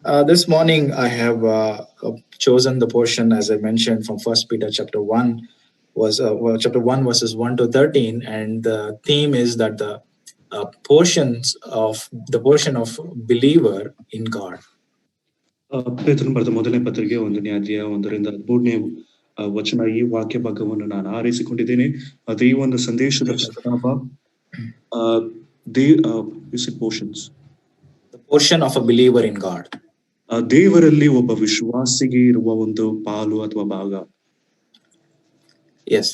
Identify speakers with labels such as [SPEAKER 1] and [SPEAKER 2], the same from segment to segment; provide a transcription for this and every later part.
[SPEAKER 1] This morning, I have chosen the portion, as I mentioned, from First Peter chapter one, chapter 1 verses 1 to 13, and the theme is that the portion of believer in God.
[SPEAKER 2] ಪೇತ್ರನು ಬರೆದ ಮೊದಲನೇ ಪತ್ರಿಕೆ 1ನೇ ಅಧ್ಯಾಯ 1ರಿಂದ 13ನೇ ವಚನ ಈ ವಾಕ್ಯ ಭಾಗವನ್ನು ನಾನು ಆರಿಸಿಕೊಂಡಿದ್ದೇನೆ. ಅದು ಈ ಒಂದು ಸಂದೇಶದ ಪ್ರಸ್ತಾಪ portions
[SPEAKER 1] The portion of a believer in God.
[SPEAKER 2] ದೇವರಲ್ಲಿ ಒಬ್ಬ ವಿಶ್ವಾಸಿಗೆ ಇರುವ ಒಂದು ಪಾಲು ಅಥವಾ ಭಾಗ.
[SPEAKER 1] Yes.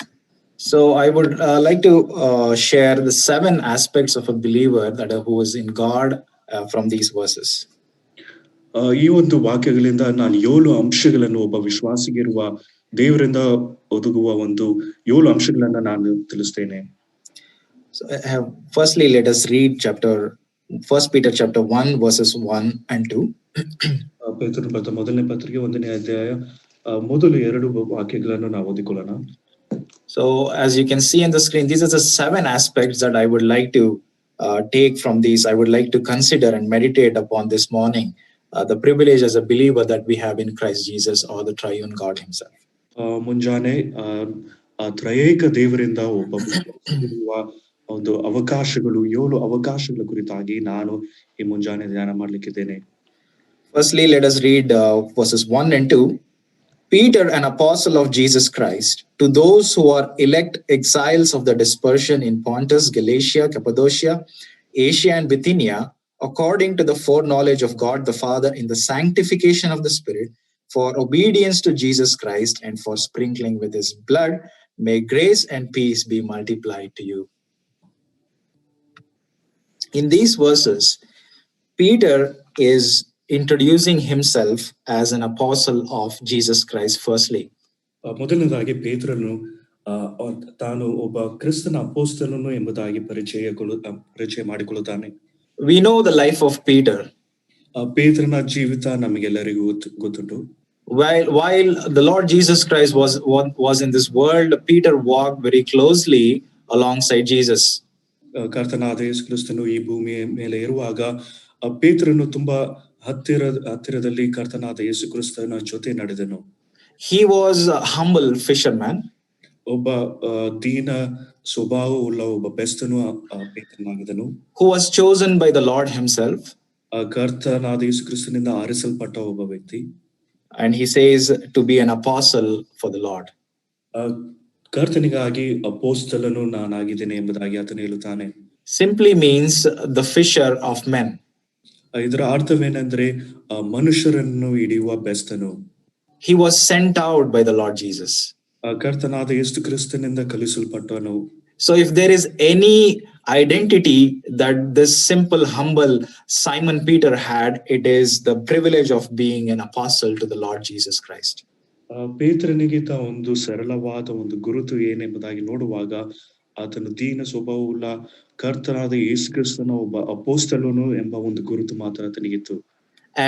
[SPEAKER 1] So I would like to share the 7 aspects of a believer who is in God from these verses.
[SPEAKER 2] ಈ ಒಂದು ವಾಕ್ಯಗಳಿಂದ ನಾನು 7 ಅಂಶಗಳನ್ನು ಒಬ್ಬ ವಿಶ್ವಾಸಿಗೆ ಇರುವ ದೇವರಿಂದ ಒದಗುವ ಒಂದು 7 ಅಂಶಗಳನ್ನ ನಾನು ತಿಳಿಸ್ತೇನೆ.
[SPEAKER 1] So firstly, let us read First Peter chapter 1 verses 1 and 2.
[SPEAKER 2] ಪೇತ್ರನು ಬರೆದ ಮೊದಲನೇ ಪತ್ರಿಕೆ 1ನೇ ಅಧ್ಯಾಯ ಮೊದಲು 2 ವಾಕ್ಯಗಳನ್ನು ನಾವು ಓದಿಕೊಳ್ಳೋಣ.
[SPEAKER 1] So as you can see on the screen, these are the 7 aspects that I would like to take from these. I would like to consider and meditate upon this morning. The privilege as a believer that we have in Christ Jesus, or the triune God himself.
[SPEAKER 2] ಮುಂಜಾನೆ ತ್ರಯೇಕ ದೇವರಿಂದ ಒಬ್ಬ ಒಂದು ಅವಕಾಶಗಳು 7 ಅವಕಾಶಗಳ ಕುರಿತಾಗಿ ನಾನು ಈ ಮುಂಜಾನೆ ಧ್ಯಾನ ಮಾಡಲಿಕ್ಕಿದ್ದೇನೆ.
[SPEAKER 1] Firstly, let us read verses 1 and 2. Peter, an apostle of Jesus Christ, to those who are elect exiles of the dispersion in Pontus, Galatia, Cappadocia, Asia, and Bithynia, according to the foreknowledge of God the Father in the sanctification of the Spirit, for obedience to Jesus Christ and for sprinkling with his blood, may grace and peace be multiplied to you. In these verses, Peter is introducing himself as an apostle of Jesus Christ firstly.
[SPEAKER 2] ಮೊದಲನೇದಾಗಿ ಪೇತ್ರನು ತಾನು ಒಬ್ಬ ಕ್ರಿಸ್ತನ ಅಪೊಸ್ತಲನು ಎಂಬುದಾಗಿ ಪರಿಚಯ ಮಾಡಿಕೊಳ್ಳುತ್ತಾನೆ.
[SPEAKER 1] We know the life of Peter.
[SPEAKER 2] ಪೇತ್ರನ ಜೀವಿತ ನಮಗೆಲ್ಲರಿಗೂ ಗೊತ್ತುಂಟು.
[SPEAKER 1] While the Lord Jesus Christ was in this world, Peter walked very closely alongside Jesus.
[SPEAKER 2] ಕರ್ತನಾದ ಯೇಸು ಕ್ರಿಸ್ತನು ಈ ಭೂಮಿಯ ಮೇಲೆ ಇರುವಾಗ ಪೇತ್ರನು ತುಂಬಾ ಹತ್ತಿರದಲ್ಲಿ ಕರ್ತನಾದ ಯೇಸು ಕ್ರಿಸ್ತನ ಜೊತೆ ನಡೆದನು.
[SPEAKER 1] He was a humble fisherman.
[SPEAKER 2] ಒಬ್ಬ ದೀನ ಸ್ವಭಾವವುಳ್ಳ ಒಬ್ಬ ಬೆಸ್ತನು ಪೇತ್ರನಾಗಿದ್ದನು.
[SPEAKER 1] Who was chosen by the Lord himself.
[SPEAKER 2] ಕರ್ತನಾದ ಯೇಸು ಕ್ರಿಸ್ತನಿಂದ ಆರಿಸಲ್ಪಟ್ಟ ಒಬ್ಬ ವ್ಯಕ್ತಿ.
[SPEAKER 1] And he says to be an apostle for the Lord.
[SPEAKER 2] ಕರ್ತನಿಗಾಗಿ ಅಪೊಸ್ತಲನು ನಾನಾಗಿದ್ದೇನೆ ಎಂಬುದಾಗಿ ಆತನು ಹೇಳುತ್ತಾನೆ.
[SPEAKER 1] Simply means the fisher of men.
[SPEAKER 2] ಇದರ ಅರ್ಥವೇನೆಂದರೆ ಮನುಷ್ಯರನ್ನು ಹಿಡಿಯುವ ಬೆಸ್ತನು.
[SPEAKER 1] He was sent out by the Lord Jesus.
[SPEAKER 2] ಕರ್ತನಾದ ಯೇಸು ಕ್ರಿಸ್ತನಿಂದ ಕಳುಹಿಸಲ್ಪಟ್ಟನು.
[SPEAKER 1] So if there is any identity that this simple, humble Simon Peter had, it is the privilege of being an apostle to the Lord Jesus Christ.
[SPEAKER 2] ಪೇತ್ರನಿಗಿಂತ ಒಂದು ಸರಳವಾದ ಒಂದು ಗುರುತು ಏನೆಂಬುದಾಗಿ ನೋಡುವಾಗ ಆತನು ದೀನ ಸ್ವಭಾವವುಳ್ಳ ಕರ್ತನಾದ ಯೇಸು ಕ್ರಿಸ್ತನ ಒಬ್ಬ ಅಪೊಸ್ತಲನು ಎಂಬ ಒಂದು ಗುರುತು ಮಾತ್ರ ಆತನಿಗಿತ್ತು.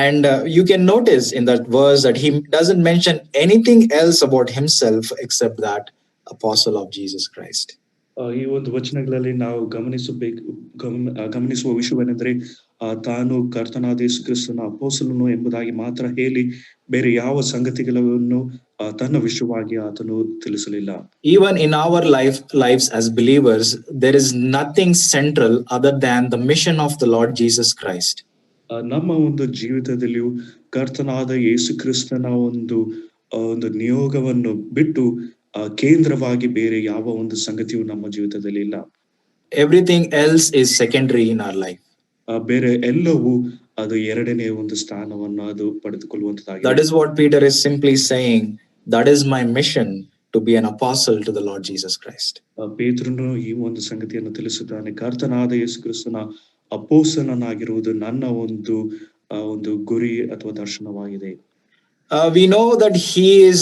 [SPEAKER 1] And you can notice in that verse that he doesn't mention anything else about himself except that apostle of Jesus Christ.
[SPEAKER 2] ಈ ಒಂದು ವಚನಗಳಲ್ಲಿ ನಾವು ಗಮನಿಸುವ ವಿಷಯವೇನೆಂದರೆ ತಾನು ಕರ್ತನಾದ ಯೇಸು ಕ್ರಿಸ್ತನ ಅಪೊಸ್ತಲನು ಎಂಬುದಾಗಿ ಮಾತ್ರ ಹೇಳಿ ಬೇರೆ ಯಾವ ಸಂಗತಿಗಳನ್ನು ತನ್ನ ವಿಷಯವಾಗಿ ಆತನು ತಿಳಿಸಲಿಲ್ಲ.
[SPEAKER 1] Even in our lives as believers, there is nothing central other than the mission of the Lord Jesus Christ.
[SPEAKER 2] ನಮ್ಮ ಒಂದು ಜೀವಿತದಲ್ಲಿಯೂ ಕರ್ತನಾದ ಯೇಸು ಕ್ರಿಸ್ತನ ಒಂದು ನಿಯೋಗವನ್ನು ಬಿಟ್ಟು ಕೇಂದ್ರವಾಗಿ ಬೇರೆ ಯಾವ ಒಂದು ಸಂಗತಿಯು ನಮ್ಮ ಜೀವಿತದಲ್ಲಿ ಇಲ್ಲ.
[SPEAKER 1] Everything else is secondary in our life.
[SPEAKER 2] ಬೇರೆ ಎಲ್ಲವೂ ಅದು ಎರಡನೇ ಒಂದು ಸ್ಥಾನವನ್ನು ಅದು ಪಡೆದುಕೊಳ್ಳುವಂತದ್ದಾಗಿದೆ.
[SPEAKER 1] That is what Peter is simply saying. That is my mission, to be an apostle to the Lord Jesus Christ.
[SPEAKER 2] ಪೇತ್ರನು ಈ ಒಂದು ಸಂಗತಿಯನ್ನು ತಿಳಿಸುತ್ತಾನೆ. ಕರ್ತನಾದ ಯೇಸು ಕ್ರಿಸ್ತನ ಅಪೊಸ್ತಲನಾಗಿರುವುದು ನನ್ನ ಒಂದು ಗುರಿ ಅಥವಾ ದರ್ಶನವಾಗಿದೆ.
[SPEAKER 1] We know that he is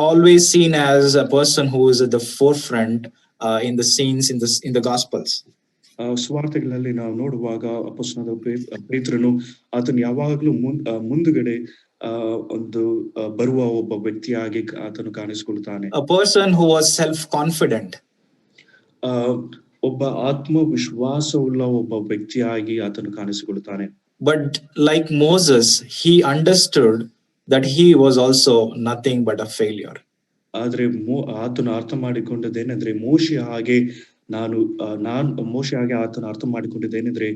[SPEAKER 1] always seen as a person who is at the forefront in the scenes in the Gospels.
[SPEAKER 2] ಸ್ವಾರ್ಥಗಳಲ್ಲಿ ನಾವು ನೋಡುವಾಗ ಅಪೊಸ್ತಲನಾದ ಪೇತ್ರನು ಆತನು ಯಾವಾಗಲೂ ಮುಂದುಗಡೆ ಒಂದು ಬರುವ ಒಬ್ಬ ವ್ಯಕ್ತಿಯಾಗಿ ಆತನು ಕಾಣಿಸಿಕೊಳ್ಳುತ್ತಾನೆ.
[SPEAKER 1] A person who was self-confident.
[SPEAKER 2] ಒಬ್ಬ ಆತ್ಮವಿಶ್ವಾಸವುಳ್ಳ ಒಬ್ಬ ವ್ಯಕ್ತಿಯಾಗಿ ಆತನು ಕಾಣಿಸಿಕೊಳ್ಳುತ್ತಾನೆ.
[SPEAKER 1] But like Moses, he understood that he was also nothing but a failure.
[SPEAKER 2] ಆದ್ರೆ ಆತನು ಅರ್ಥ ಮಾಡಿಕೊಂಡದ್ದೇನೆಂದ್ರೆ ಮೋಶೆ ಹಾಗೆ ಮೋಶೆ ಹಾಗೆ ಆತನು ಅರ್ಥ ಮಾಡಿಕೊಂಡಿದ್ದೇನೆಂದ್ರೆ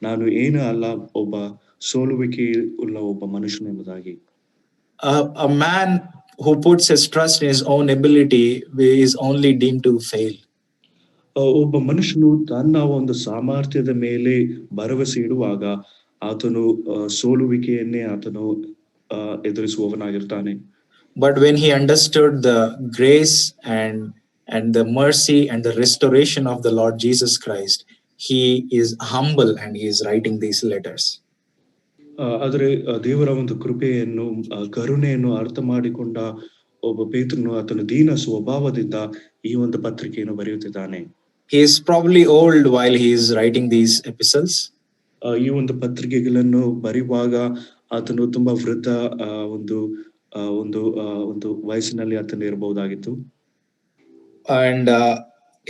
[SPEAKER 2] ನಾನು ಏನು ಅಲ್ಲ, ಒಬ್ಬ ಸೋಲುವಿಕೆ ಉಳ್ಳ ಒಬ್ಬ ಮನುಷ್ಯನು ಎಂಬುದಾಗಿ.
[SPEAKER 1] A man who puts his trust in his own ability is only deemed to fail.
[SPEAKER 2] ಒಬ್ಬ ಮನುಷ್ಯನು ತನ್ನ ಒಂದು ಸಾಮರ್ಥ್ಯದ ಮೇಲೆ ಭರವಸೆ ಇಡುವಾಗ ಆತನು ಸೋಲುವಿಕೆಯನ್ನೇ ಆತನು ಎದುರಿಸುವವನಾಗಿರ್ತಾನೆ.
[SPEAKER 1] But when he understood the grace and the mercy and the restoration of the Lord Jesus Christ, he is humble and he is writing these letters.
[SPEAKER 2] ಆದರೆ ದೇವರ ಒಂದು ಕೃಪೆಯನ್ನು ಕರುಣೆಯನ್ನು ಅರ್ಥ ಮಾಡಿಕೊಂಡ ಒಬ್ಬ ಪೇತ್ರನು ಆತನು ದೀನ ಸ್ವಭಾವದಿಂದ ಈ ಒಂದು ಪತ್ರಿಕೆಯನ್ನು ಬರೆಯುತ್ತಿದ್ದಾನೆ.
[SPEAKER 1] He is probably old while he is writing these epistles.
[SPEAKER 2] ಈ ಒಂದು ಪತ್ರಿಕೆಗಳನ್ನು ಬರೆಯುವಾಗ ಆತನು ತುಂಬಾ ವೃದ್ಧ ಒಂದು ಒಂದು ಒಂದು ವಯಸ್ಸಿನಲ್ಲಿ ಆತನು ಇರಬಹುದಾಗಿತ್ತು.
[SPEAKER 1] And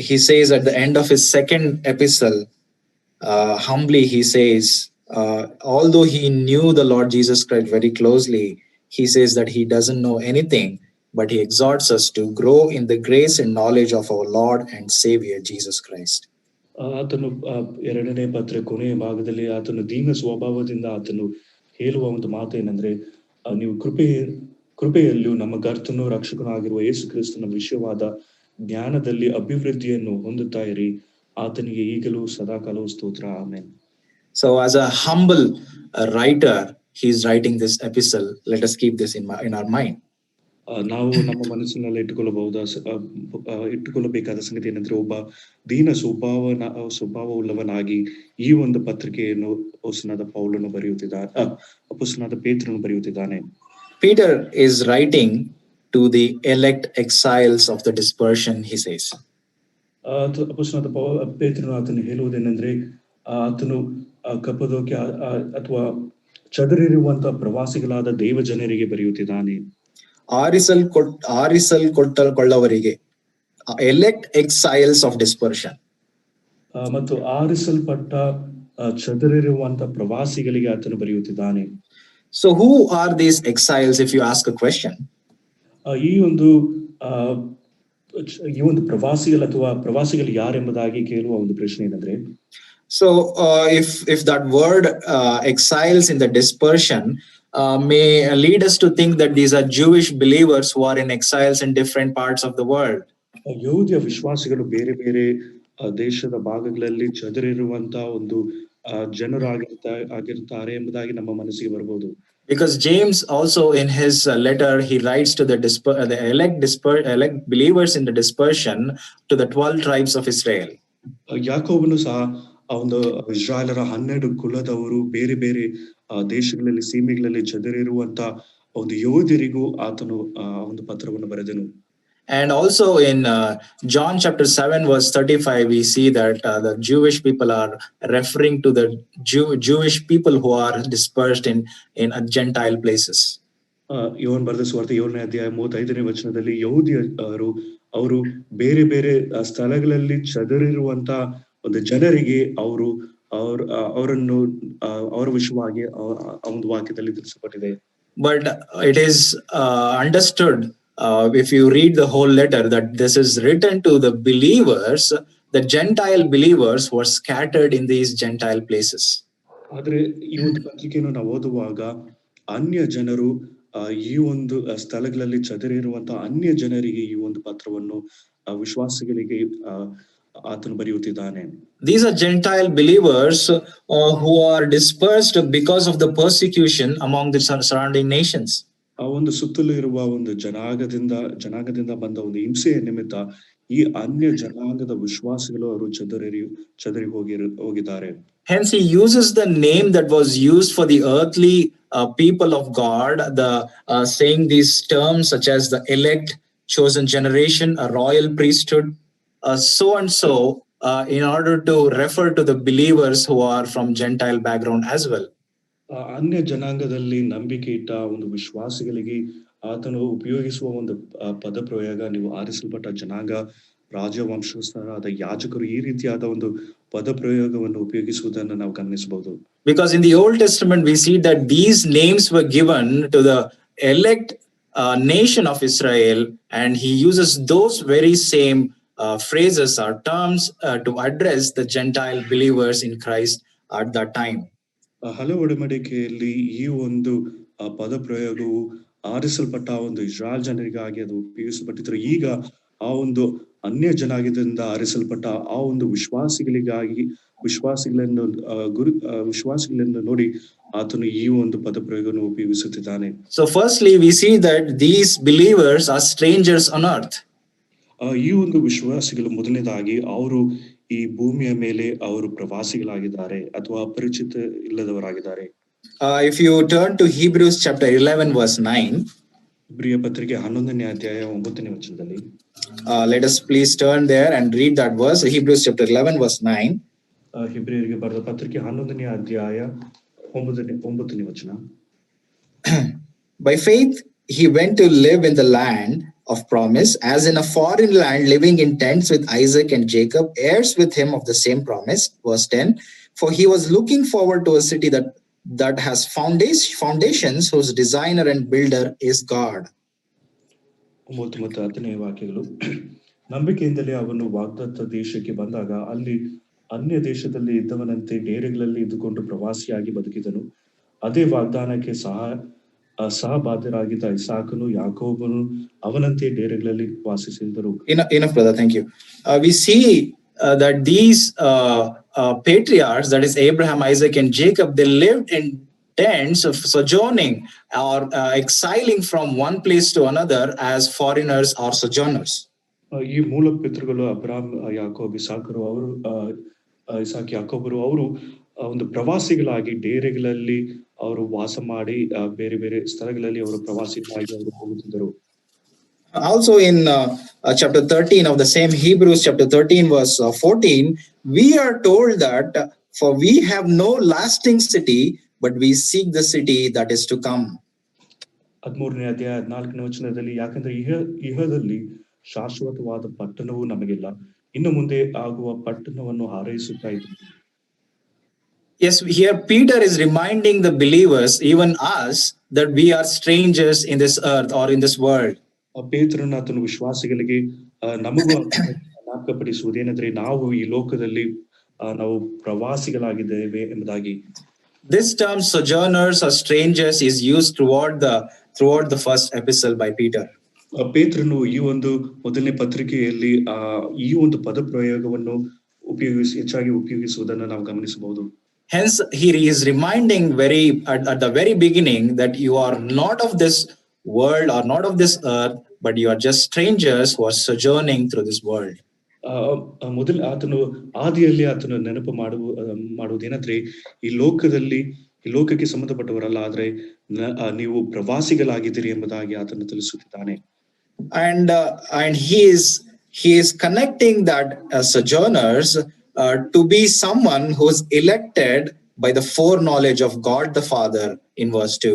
[SPEAKER 1] he says at the end of his second epistle, humbly he says, although he knew the Lord Jesus Christ very closely, he says that he doesn't know anything, but he exhorts us to grow in the grace and knowledge of our Lord and Savior Jesus Christ.
[SPEAKER 2] ಆತನು ಎರಡನೇ ಪತ್ರೆ ಕೊನೆಯ ಭಾಗದಲ್ಲಿ ಆತನು ದೀನ ಸ್ವಭಾವದಿಂದ ಆತನು ಹೇಳುವ ಒಂದು ಮಾತು ಏನಂದ್ರೆ, ನೀವು ಕೃಪೆಯಲ್ಲೂ ನಮ್ಮ ಕರ್ತನೂ ರಕ್ಷಕನೂ ಆಗಿರುವ ಯೇಸು ಕ್ರಿಸ್ತನ ವಿಷಯವಾದ ಜ್ಞಾನದಲ್ಲಿ ಅಭಿವೃದ್ಧಿಯನ್ನು ಹೊಂದುತ್ತಾ ಇರಿ, ಆತನಿಗೆ ಈಗಲೂ ಸದಾಕಾಲವೂ ಸ್ತೋತ್ರ, amen.
[SPEAKER 1] So as a humble writer, he is writing this epistle. Let us keep this in our mind.
[SPEAKER 2] ನಾವು ನಮ್ಮ ಮನಸ್ಸಿನಲ್ಲಿ ಇಟ್ಟುಕೊಳ್ಳಬೇಕಾದ ಸಂಗತಿ ಏನಂದ್ರೆ, ಒಬ್ಬ ದೀನ ಸ್ವಭಾವವುಳ್ಳವನಾಗಿ ಈ ಒಂದು ಪತ್ರಿಕೆಯನ್ನು ಅಪೊಸ್ತಲನಾದ ಪೌಲನು ಬರೆಯುತ್ತಿದ್ದಾನೆ, ಅಪೊಸ್ತಲನಾದ ಪೇತ್ರನು ಬರೆಯುತ್ತಿದ್ದಾನೆ.
[SPEAKER 1] Peter is writing to the elect exiles of the dispersion, he says.
[SPEAKER 2] ಅಪೊಸ್ತಲನಾದ ಪೇತ್ರನು ಆತನು ಹೇಳುವುದೇನೆಂದ್ರೆ, ಆತನು ಕಪ್ಪದೋಕ್ಯ ಅಥವಾ ಚದರಿರುವಂತಹ ಪ್ರವಾಸಿಗಳಾದ ದೇವ ಜನರಿಗೆ ಬರೆಯುತ್ತಿದ್ದಾನೆ.
[SPEAKER 1] ಆರಿಸಲ್ಪಟ್ಟವರಿಗೆ, elect exiles of dispersion.
[SPEAKER 2] ಮತ್ತು ಆರಿಸಲ್ಪಟ್ಟ ಚದರಿರುವಂತಹ ಪ್ರವಾಸಿಗಳಿಗೆ ಆತನು ಬರೆಯುತ್ತಿದ್ದಾನೆ.
[SPEAKER 1] So who are these exiles, if you ask a question?
[SPEAKER 2] ಈ ಒಂದು ಪ್ರವಾಸಿಗಳು ಅಥವಾ ಪ್ರವಾಸಿಗಳು ಯಾರೆಂಬುದಾಗಿ ಕೇಳುವ ಒಂದು ಪ್ರಶ್ನೆ ಏನಂದ್ರೆ,
[SPEAKER 1] so if that word exiles in the dispersion may lead us to think that these are Jewish believers who are in exiles in different parts of the world.
[SPEAKER 2] ಯಹೂದ್ಯ ವಿಶ್ವಾಸಿಗಳು ಬೇರೆ ಬೇರೆ ದೇಶದ ಭಾಗಗಳಲ್ಲಿ ಚದರಿರುವಂತಹ ಒಂದು ಆಗಿರ್ತಾರೆ ಎಂಬುದಾಗಿ ನಮ್ಮ ಮನಸ್ಸಿಗೆ ಬರಬಹುದು.
[SPEAKER 1] Because James also in his letter he writes to the elect believers in the dispersion to the 12 tribes of Israel.
[SPEAKER 2] ಯಾಕೋಬನು ಸಹ ಒಂದು ಇಸ್ರಾಯೇಲರ 12 ಕುಲದವರು ಬೇರೆ ಬೇರೆ ದೇಶಗಳಲ್ಲಿ ಸೀಮೆಗಳಲ್ಲಿ ಚದರಿರುವಂತ ಒಂದು ಯೋಧರಿಗೂ ಆತನು ಒಂದು ಪತ್ರವನ್ನು ಬರೆದನು.
[SPEAKER 1] And also in John chapter 7 verse 35 we see that the Jewish people are referring to the Jewish people who are dispersed in Gentile places.
[SPEAKER 2] Yohan ಬರೆದ ಸುವಾರ್ತೆ 7ನೇ ಅಧ್ಯಾಯ 35ನೇ ವಚನದಲ್ಲಿ ಯಹೂದ್ಯರು ಅವರು ಬೇರೆ ಬೇರೆ ಸ್ಥಳಗಳಲ್ಲಿ ಚದರಿರುವಂತ ಒಂದು ಜನರಿಗೆ ಅವರನ್ನು ಅವರ ವಿಷಯವಾಗಿ ಒಂದು ವಾಕ್ಯದಲ್ಲಿ ತಿಳಿಸಲ್ಪಟ್ಟಿದೆ.
[SPEAKER 1] But it is understood if you read the whole letter that this is written to the believers, the Gentile believers who are scattered in these Gentile places.
[SPEAKER 2] ಆದ್ರೆ ಈ ಒಂದು ಪತ್ರಿಕೆಯನ್ನು ನಾವು ಓದುವಾಗ ಅನ್ಯ ಜನರು ಈ ಒಂದು ಸ್ಥಳಗಳಲ್ಲಿ ಚದರಿರುವಂತಹ ಅನ್ಯ ಜನರಿಗೆ ಈ ಒಂದು ಪತ್ರವನ್ನು ವಿಶ್ವಾಸಿಗಳಿಗೆ ಆತನು ಬರೆಯುತ್ತಿದ್ದಾನೆ.
[SPEAKER 1] These are Gentile believers who are dispersed because of the persecution among the surrounding nations.
[SPEAKER 2] ಆ ಒಂದು ಸುತ್ತಲೂ ಇರುವ ಒಂದು ಜನಾಂಗದಿಂದ ಬಂದ ಒಂದು ಹಿಂಸೆಯ ನಿಮಿತ್ತ ಈ ಅನ್ಯ ಜನಾಂಗದ ವಿಶ್ವಾಸಿಗಳು ಅವರು ಚದರಿ ಹೋಗಿದ್ದಾರೆ.
[SPEAKER 1] Hence he uses the name that was used for the earthly people of God, saying these terms such as the elect, chosen generation, a royal priesthood, so and so, in order to refer to the believers who are from Gentile background as well.
[SPEAKER 2] ಅನ್ಯ ಜನಾಂಗದಲ್ಲಿ ನಂಬಿಕೆ ಇಟ್ಟ ಒಂದು ವಿಶ್ವಾಸಿಗಳಿಗೆ ಆತನು ಉಪಯೋಗಿಸುವ ಒಂದು ಪದ ಪ್ರಯೋಗ, ನೀವು ಆರಿಸಲ್ಪಟ್ಟ ಜನಾಂಗ, ರಾಜವಂಶಸ್ಥರಾದ ಯಾಜಕರು ಈ ರೀತಿಯಾದ ಒಂದು ಪದಪ್ರಯೋಗವನ್ನು ಉಪಯೋಗಿಸುವುದನ್ನು ನಾವು ಗಮನಿಸಬಹುದು.
[SPEAKER 1] Because in the Old Testament, we see that these names were given to the elect nation of Israel, and he uses those very same phrases or terms to address the Gentile believers in Christ at that time.
[SPEAKER 2] ಹಳೆ ಒಡಂಬಡಿಕೆಯಲ್ಲಿ ಈ ಒಂದು ಪದಪ್ರಯೋಗವು ಆರಿಸಲ್ಪಟ್ಟ ಒಂದು ಇಸ್ರಾಯೇಲ್ ಜನರಿಗಾಗಿ ಅದು ಉಪಯೋಗಿಸಲ್ಪಟ್ಟಿದ್ರು. ಈಗ ಆ ಒಂದು ಅನ್ಯ ಜನಾಂಗದಿಂದ ಆರಿಸಲ್ಪಟ್ಟ ಆ ಒಂದು ವಿಶ್ವಾಸಿಗಳಿಗಾಗಿ ವಿಶ್ವಾಸಿಗಳನ್ನು ನೋಡಿ ಆತನು ಈ ಒಂದು ಪದಪ್ರಯೋಗವನ್ನು ಉಪಯೋಗಿಸುತ್ತಿದ್ದಾನೆ.
[SPEAKER 1] So firstly, we see that these believers are strangers on earth.
[SPEAKER 2] ಈ ಒಂದು ವಿಶ್ವಾಸಿಗಳು ಮೊದಲನೇದಾಗಿ ಅವರು ಈ ಭೂಮಿಯ ಮೇಲೆ ಅವರು ಪ್ರವಾಸಿಗಳಾಗಿದ್ದಾರೆ ಅಥವಾ ಅಪರಿಚಿತ ಇಲ್ಲದವರಾಗಿದ್ದಾರೆ.
[SPEAKER 1] If you turn to Hebrews chapter 11 verse 9,
[SPEAKER 2] ಇಬ್ರಿಯ ಪತ್ರಿಕೆ 11ನೇ ಅಧ್ಯಾಯ 9ನೇ ವಚನದಲ್ಲಿ
[SPEAKER 1] let us please turn there and read that verse. Hebrews chapter 11 verse 9.
[SPEAKER 2] ಇಬ್ರಿಯರಿಗೆ ಬರೆದ ಪತ್ರಿಕೆ 11ನೇ ಅಧ್ಯಾಯ 9ನೇ ವಚನ.
[SPEAKER 1] By faith he went to live in the land of promise, as in a foreign land, living in tents with Isaac and Jacob, heirs with him of the same promise. Verse 10, for he was looking forward to a city that has foundations, whose designer and builder is God.
[SPEAKER 2] 9 ಮತ್ತು 10ನೇ ವಾಕ್ಯಗಳು. ನಂಬಿಕೆಯಿಂದಲೇ ಅವನು ವಾಗ್ದತ್ತ ದೇಶಕ್ಕೆ ಬಂದಾಗ ಅಲ್ಲಿ ಅನ್ಯ ದೇಶದಲ್ಲಿ ಇದ್ದವನಂತೆ ಡೇರೆಗಳಲ್ಲಿ ಇದ್ದುಕೊಂಡು ಪ್ರವಾಸಿಯಾಗಿ ಬದುಕಿದನು. ಅದೇ ವಾಗ್ದಾನಕ್ಕೆ ಸಹಬಾಧ್ಯರಾಗಿದ್ದ ಇಸಾಕನು ಯಾಕೋಬನು ಅವನಂತೆ ಡೇರೆಗಳಲ್ಲಿ ವಾಸಿಸಿದರು.
[SPEAKER 1] Enough, brother. Thank you. We see that these patriarchs, that is Abraham, Isaac, and Jacob, they lived in tents of sojourning or exiling from one place to another as foreigners or sojourners.
[SPEAKER 2] ಈ ಮೂಲ ಪಿತೃಗಳು ಅಬ್ರಾಮ್, Yakub, Isaac ಯಾಕೋಬರು ಅವರು ಒಂದು ಪ್ರವಾಸಿಗಳಾಗಿ ಡೇರೆಗಳಲ್ಲಿ ಅವರು ವಾಸ ಮಾಡಿ ಬೇರೆ ಬೇರೆ ಸ್ಥಳಗಳಲ್ಲಿ ಅವರು ಪ್ರವಾಸಿಗಳಾಗಿ ಅವರು ಹೋಗುತ್ತಿದ್ದರು.
[SPEAKER 1] Also in chapter 13 of the same Hebrews chapter 13 verse 14, we are told that for we have no lasting city, but we seek the city that is to come.
[SPEAKER 2] 13ನೇ ಅಧ್ಯಾಯ 14ನೇ ವಚನದಲ್ಲಿ ಯಾಕಂದ್ರೆ ಇಹದಲ್ಲಿ ಶಾಶ್ವತವಾದ ಪಟ್ಟಣವು ನಮಗಿಲ್ಲ, ಇನ್ನು ಮುಂದೆ ಆಗುವ ಪಟ್ಟಣವನ್ನು ಹಾರೈಸುತ್ತಾ ಇದ್ದೀವಿ.
[SPEAKER 1] Yes, here Peter is reminding the believers, even us, that we are strangers in this earth or in this world.
[SPEAKER 2] ಪೇತ್ರನ ಆತನು ವಿಶ್ವಾಸಿಗಳಿಗೆ ನಮಗೂ ಜ್ಞಾಪಕಪಡಿಸುವುದೇನೆಂದ್ರೆ ನಾವು ಈ ಲೋಕದಲ್ಲಿ ನಾವು ಪ್ರವಾಸಿಗಳಾಗಿದ್ದೇವೆ ಎಂಬುದಾಗಿ.
[SPEAKER 1] This term sojourners or strangers is used throughout the first epistle by Peter.
[SPEAKER 2] ಪೇತ್ರನು ಈ ಒಂದು ಮೊದಲನೇ ಪತ್ರಿಕೆಯಲ್ಲಿ ಈ ಒಂದು ಪದಪ್ರಯೋಗವನ್ನು ಹೆಚ್ಚಾಗಿ ಉಪಯೋಗಿಸುವುದನ್ನು ನಾವು ಗಮನಿಸಬಹುದು.
[SPEAKER 1] Hence, he is reminding at the very beginning that you are not of this world or not of this earth, but you are just strangers who are sojourning through this world.
[SPEAKER 2] ಮೊದಲು ಆದಿಯಲ್ಲಿ ಆತನು ನೆನಪು ಮಾಡುವುದೇನಂದ್ರೆ ಈ ಲೋಕಕ್ಕೆ ಸಂಬಂಧಪಟ್ಟವರಲ್ಲ, ಆದ್ರೆ ನೀವು ಪ್ರವಾಸಿಗಳಾಗಿದ್ದೀರಿ ಎಂಬುದಾಗಿ ಆತನು ತಿಳಿಸುತ್ತಿದ್ದಾನೆ.
[SPEAKER 1] And he is connecting that sojourners to be someone who is elected by the foreknowledge of God the Father in verse 2.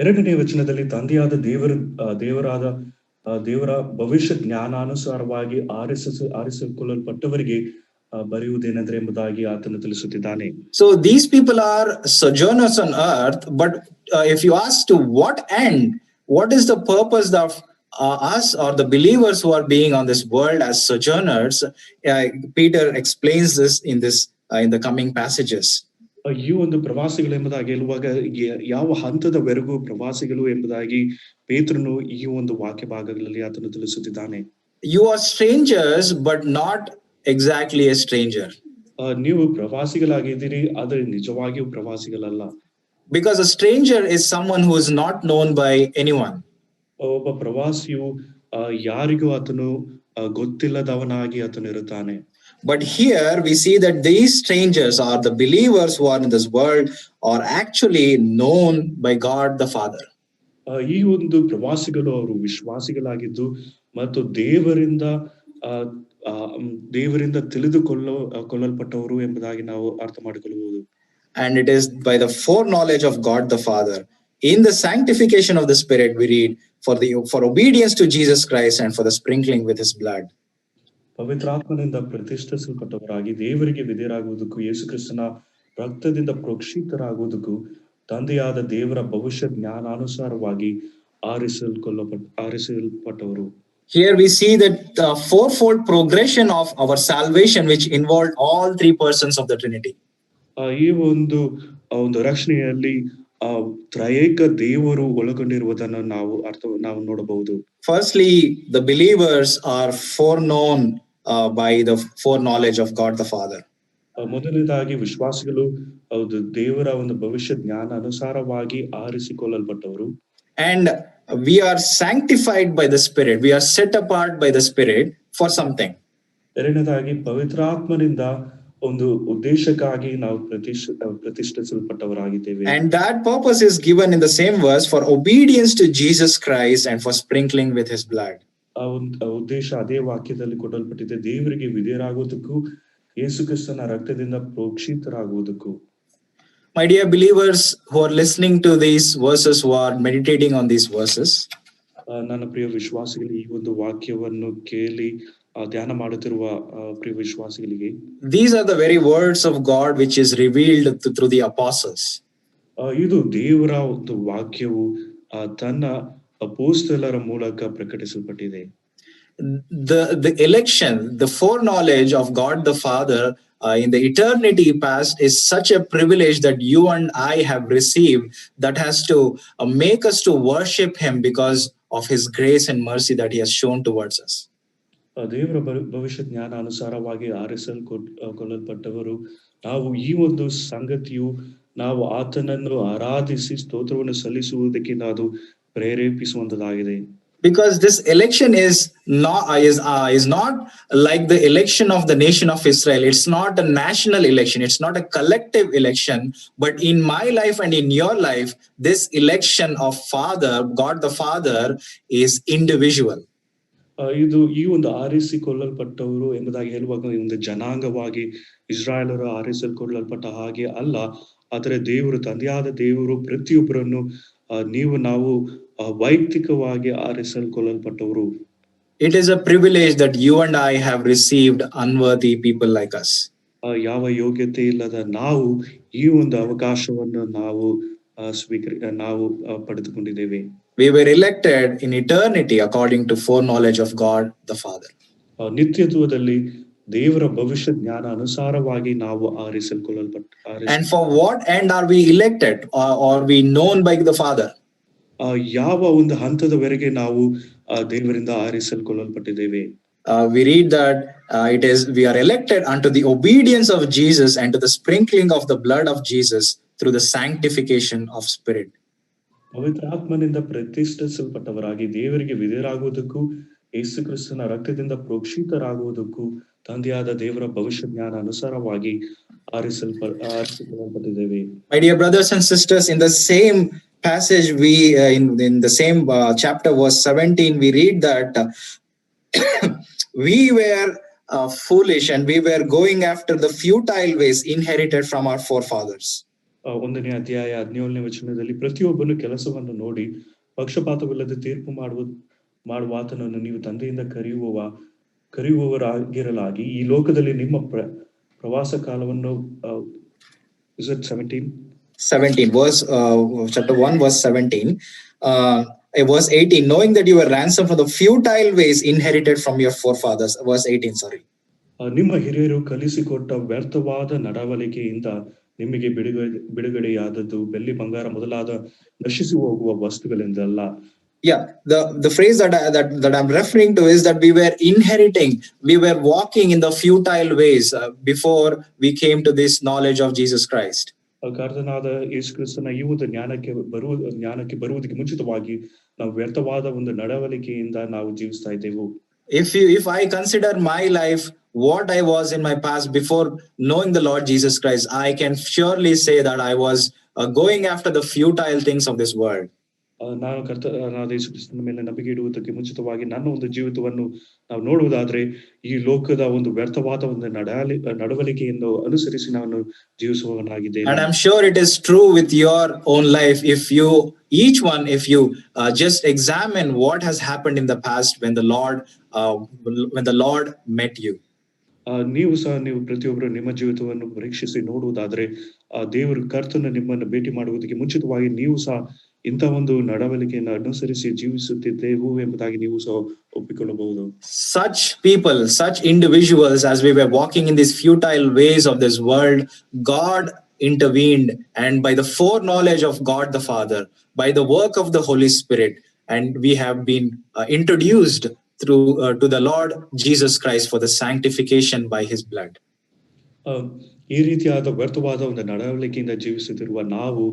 [SPEAKER 2] ಎರಡನೇ ವಚನದಲ್ಲಿ ತಂದೆಯಾದ ದೇವರ ಭವಿಷ್ಯ ಜ್ಞಾನಾನುಸಾರವಾಗಿ ಆರಿಸಿಕೊಳ್ಳಲ್ಪಟ್ಟವರಿಗೆ ಬರೆಯುವುದೇನೆಂದ್ರೆ ಎಂಬುದಾಗಿ ಆತನು ತಿಳಿಸುತ್ತಿದ್ದಾನೆ.
[SPEAKER 1] So these people are sojourners on earth, but if you ask to what end, what is the purpose of us or the believers who are being on this world as sojourners, Peter explains this in the coming passages.
[SPEAKER 2] ಈ ಒಂದು ಪ್ರವಾಸಿಗಳು ಎಂಬುದಾಗಿ ಹೇಳುವಾಗ ಯಾವ ಹಂತದವರೆಗೂ ಪ್ರವಾಸಿಗಳು ಎಂಬುದಾಗಿ ಪೇತ್ರನು ಈ ಒಂದು ವಾಕ್ಯ ಭಾಗಗಳಲ್ಲಿ ಆತನು ತಿಳಿಸುತ್ತಿದ್ದಾನೆ.
[SPEAKER 1] You are strangers, but not exactly a stranger.
[SPEAKER 2] ನೀವು ಪ್ರವಾಸಿಗಳಾಗಿದ್ದೀರಿ, ಆದರೆ ನಿಜವಾಗಿಯೂ ಪ್ರವಾಸಿಗಳಲ್ಲ.
[SPEAKER 1] Because a stranger is someone who is not known by anyone.
[SPEAKER 2] ಒಬ್ಬ ಪ್ರವಾಸಿಯು ಯಾರಿಗೂ ಆತನು ಗೊತ್ತಿಲ್ಲದವನಾಗಿ ಆತನು ಇರುತ್ತಾನೆ.
[SPEAKER 1] But here we see that these strangers or the believers who are in this world are actually known by God the Father.
[SPEAKER 2] ಈ ಒಂದು ಪ್ರವಾಸಿಗಳು ಅವರು ವಿಶ್ವಾಸಿಗಳಾಗಿದ್ದು ಮತ್ತು ದೇವರಿಂದ ತಿಳಿದುಕೊಳ್ಳಲ್ಪಟ್ಟವರು ಎಂಬುದಾಗಿ ನಾವು ಅರ್ಥ ಮಾಡಿಕೊಳ್ಳಬಹುದು.
[SPEAKER 1] And it is by the foreknowledge of God the Father. In the sanctification of the Spirit, we read, for obedience to Jesus Christ and for the sprinkling with his blood.
[SPEAKER 2] ಪವಿತ್ರಾತ್ಮನಿಂದ ಪ್ರತಿಷ್ಠಿಸಲ್ಪಟ್ಟವರಾಗಿ ದೇವರಿಗೆ ವಿಧೇಯರಾಗುವುದಕ್ಕೂ ಯೇಸುಕ್ರಿಸ್ತನ ರಕ್ತದಿಂದ ಪ್ರೋಕ್ಷಿತರಾಗುವುದಕ್ಕೂ ತಂದೆಯಾದ ದೇವರ ಭವಿಷ್ಯ ಜ್ಞಾನಾನುಸಾರವಾಗಿ ಆರಿಸಲ್ಪಟ್ಟವರು.
[SPEAKER 1] Here we see that the fourfold progression of our salvation, which involved all three persons of the Trinity.
[SPEAKER 2] ಈ ಒಂದು ರಕ್ಷಣೆಯಲ್ಲಿ ತ್ರಯೇಕ ದೇವರು ಒಳಗೊಂಡಿರುವುದನ್ನು ನಾವು ನೋಡಬಹುದು.
[SPEAKER 1] Firstly, the believers are foreknown by the foreknowledge of God the Father.
[SPEAKER 2] ಮೊದಲನೇದಾಗಿ ವಿಶ್ವಾಸಿಗಳು ದೇವರ ಒಂದು ಭವಿಷ್ಯ ಜ್ಞಾನ ಅನುಸಾರವಾಗಿ ಆರಿಸಿಕೊಳ್ಳಲ್ಪಟ್ಟವರು.
[SPEAKER 1] And we are sanctified by the Spirit. We are set apart by the Spirit for something.
[SPEAKER 2] ಎರಡನೇದಾಗಿ ಪವಿತ್ರಾತ್ಮನಿಂದ ಒಂದು ಉದ್ದೇಶಕ್ಕಾಗಿ ನಾವು ಪ್ರತಿಷ್ಠಿಸಲ್ಪಟ್ಟವರಾಗಿದ್ದೇವೆ.
[SPEAKER 1] And that purpose is given in the same verse, for obedience to Jesus Christ and for sprinkling with his blood.
[SPEAKER 2] ಆ ಉದ್ದೇಶ ಅದೇ ವಾಕ್ಯದಲ್ಲಿ ಕೊಡಲ್ಪಟ್ಟಿದೆ, ದೇವರಿಗೆ ವಿಧೇಯರಾಗುವುದಕ್ಕೂ ಯೇಸುಕ್ರಿಸ್ತನ ರಕ್ತದಿಂದ ಪ್ರೋಕ್ಷಿತರಾಗುವುದಕ್ಕೂ.
[SPEAKER 1] My dear believers who are listening to these verses, who are meditating on these verses,
[SPEAKER 2] ನನ್ನ ಪ್ರಿಯ ವಿಶ್ವಾಸಿಗಳು, ಈ ಒಂದು ವಾಕ್ಯವನ್ನು ಕೇಳಿ ಧ್ಯಾನ ಮಾಡುತ್ತಿರುವ ಪ್ರಿಯ ವಿಶ್ವಾಸಿಗಳಿಗೆ,
[SPEAKER 1] these are the very words of God which is revealed through the apostles.
[SPEAKER 2] ಇದು ದೇವರ ಒಂದು ವಾಕ್ಯವು ತನ್ನ ಅಪೊಸ್ತಲರ ಮೂಲಕ ಪ್ರಕಟಿಸಲ್ಪಟ್ಟಿದೆ.
[SPEAKER 1] The election, the foreknowledge of God the Father in the eternity past is such a privilege that you and I have received, that has to make us to worship him because of his grace and mercy that he has shown towards us.
[SPEAKER 2] ದೇವರ ಭವಿಷ್ಯ ಜ್ಞಾನ ಅನುಸಾರವಾಗಿ ಆರಿಸಲ್ಪಟ್ಟವರು ನಾವು ಈ ಒಂದು ಸಂಗತಿಯು ನಾವು ಆತನನ್ನು ಆರಾಧಿಸಿ ಸ್ತೋತ್ರವನ್ನು ಸಲ್ಲಿಸುವುದಕ್ಕೆ ಅದು ಪ್ರೇರೇಪಿಸುವಂತದಾಗಿದೆ.
[SPEAKER 1] Because this election is not like the election of the nation of Israel. It's not a national election. It's not a collective election. But in my life and in your life, this election of God the Father is individual.
[SPEAKER 2] ಇದು ಈ ಒಂದು ಆರಿಸಿಕೊಳ್ಳಲ್ಪಟ್ಟವರು ಎಂಬುದಾಗಿ ಹೇಳುವಾಗ ಒಂದು ಜನಾಂಗವಾಗಿ ಇಸ್ರಾಯೇಲರು ಆರಿಸಿಕೊಳ್ಳಲ್ಪಟ್ಟ ಹಾಗೆ ಅಲ್ಲ, ಆದರೆ ದೇವರು, ತಂದೆಯಾದ ದೇವರು ಪ್ರತಿಯೊಬ್ಬರನ್ನು ನಾವು ವೈಯಕ್ತಿಕವಾಗಿ ಆರಿಸಿಕೊಳ್ಳಲ್ಪಟ್ಟವರು.
[SPEAKER 1] It is a privilege that you and I have received unworthy people like us.
[SPEAKER 2] ಯಾವ ಯೋಗ್ಯತೆ ಇಲ್ಲದ ನಾವು ಈ ಒಂದು ಅವಕಾಶವನ್ನು ನಾವು ಪಡೆದುಕೊಂಡಿದ್ದೇವೆ.
[SPEAKER 1] We were elected in eternity according to foreknowledge of God the Father.
[SPEAKER 2] ನಿತ್ಯತ್ವದಲ್ಲಿ ದೇವರ ಭವಿಷ್ಯ ಜ್ಞಾನ ಅನುಸಾರವಾಗಿ ನಾವು ಆರಿಸಿಕೊಳ್ಳಲ್ಪಟ್ಟ.
[SPEAKER 1] And for what end are we elected or we known by the Father?
[SPEAKER 2] ಯಾವ ಒಂದು ಹಂತದವರೆಗೆ ನಾವು ದೇವರಿಂದ ಆರಿಸಿಕೊಳ್ಳಲ್ಪಟ್ಟಿದ್ದೇವೆ?
[SPEAKER 1] We read that we are elected unto the obedience of Jesus and to the sprinkling of the blood of Jesus through the sanctification of spirit.
[SPEAKER 2] ಪವಿತ್ರಾತ್ಮನಿಂದ ಪ್ರತಿಷ್ಠಿಸಲ್ಪಟ್ಟವರಾಗಿ ದೇವರಿಗೆ ವಿಧೇಯರಾಗುವುದಕ್ಕೂ ಯೇಸುಕ್ರಿಸ್ತನ ರಕ್ತದಿಂದ ಪ್ರೋಕ್ಷಿತರಾಗುವುದಕ್ಕೂ ತಂದೆಯಾದ ದೇವರ ಭವಿಷ್ಯ ಜ್ಞಾನ ಅನುಸಾರವಾಗಿ ಆರಿಸಿಕೊಳ್ಳಲ್ಪಟ್ಟಿದ್ದೇವೆ.
[SPEAKER 1] My dear brothers and sisters, in the same passage, in the same chapter verse 17, we read that we were foolish and we were going after the futile ways inherited from our forefathers.
[SPEAKER 2] 1ನೇ ಅಧ್ಯಾಯ 17ನೇ ವಚನದಲ್ಲಿ, ಪ್ರತಿಯೊಬ್ಬನು ಕೆಲಸವನ್ನು ನೋಡಿ ಪಕ್ಷಪಾತವಿಲ್ಲದೆ ತೀರ್ಪು ಮಾಡುವ ಆತನನ್ನು ನೀವು ತಂದೆಯಿಂದ ಕರೆಯುವವರಾಗಿರಲಾಗಿ ಈ ಲೋಕದಲ್ಲಿ ನಿಮ್ಮ ಪ್ರವಾಸ ಕಾಲವನ್ನು is it
[SPEAKER 1] 17 verse chapter 1 verse 17 verse 18, knowing that you were ransomed from the futile ways inherited from your forefathers. Verse 18, sorry.
[SPEAKER 2] ನಿಮ್ಮ ಹಿರಿಯರು ಕಲಿಸಿಕೊಟ್ಟ ವ್ಯರ್ಥವಾದ ನಡವಳಿಕೆಯಿಂದ ನಿಮಗೆ ಬಿಡುಗಡೆಯಾದದ್ದು ಬೆಳ್ಳಿ ಬಂಗಾರ ಮೊದಲಾದ ನಶಿಸಿ ಹೋಗುವ ವಸ್ತುಗಳಿಂದಲ್ಲ.
[SPEAKER 1] Yeah, the phrase that I'm referring to is that we were walking in the futile ways before we came to this knowledge of Jesus Christ.
[SPEAKER 2] ಕರ್ತನಾದ ಯೇಸು ಕ್ರಿಸ್ತನ ಈ ಒಂದು ಜ್ಞಾನಕ್ಕೆ ಬರುವುದಕ್ಕೆ ಮುಂಚಿತವಾಗಿ ನಾವು ವ್ಯರ್ಥವಾದ ಒಂದು ನಡವಳಿಕೆಯಿಂದ ನಾವು ಜೀವಿಸ್ತಾ ಇದ್ದೆವು.
[SPEAKER 1] If I consider my life, what I was in my past before knowing the Lord Jesus Christ, I can surely say that I was going after the futile things of this world.
[SPEAKER 2] ನಾನು ಕರ್ತನಾದ ಯೇಸು ಕ್ರಿಸ್ತನ ಮೇಲೆ ನಂಬಿಕೆ ಇಡುವುದಕ್ಕೆ ಮುಂಚಿತವಾಗಿ ನನ್ನ ಒಂದು ಜೀವಿತವನ್ನು ನಾವು ನೋಡುವುದಾದ್ರೆ ಈ ಲೋಕದ ಒಂದು ವ್ಯರ್ಥವಾದ ಒಂದು ನಡವಳಿಕೆಯನ್ನು ಅನುಸರಿಸಿ ನಾನು ಜೀವಿಸುವವನಾಗಿದ್ದೇನೆ.
[SPEAKER 1] And I'm sure it is true with your own life if you each one if you just examine what has happened in the past when the Lord met you.
[SPEAKER 2] ನೀವು ಪ್ರತಿಯೊಬ್ಬರು ನಿಮ್ಮ ಜೀವಿತವನ್ನು ಪರೀಕ್ಷಿಸಿ ನೋಡುವುದಾದ್ರೆ ದೇವರು ಕರ್ತನ ನಿಮ್ಮನ್ನು ಭೇಟಿ ಮಾಡುವುದಕ್ಕೆ ಮುಂಚಿತವಾಗಿ ನೀವು ಸಹ ಇಂಥ ಒಂದು ನಡವಳಿಕೆಯನ್ನು ಅನುಸರಿಸಿ ಜೀವಿಸುತ್ತಿದ್ದೆವು ಎಂಬುದಾಗಿ ನೀವು ಸಹ ಒಪ್ಪಿಕೊಳ್ಳಬಹುದು.
[SPEAKER 1] Such people, such individuals, as we were walking in these futile ways of this world, God intervened, and by the foreknowledge of God the Father, by the work of the Holy Spirit, and we have been introduced through to the Lord Jesus Christ for the sanctification by his blood.
[SPEAKER 2] ಈ ರೀತಿಯಾದ ವ್ಯರ್ಥವಾದ ಒಂದು ನಡವಳಿಕೆಯಿಂದ ಜೀವಿಸುತ್ತಿರುವ ನಾವು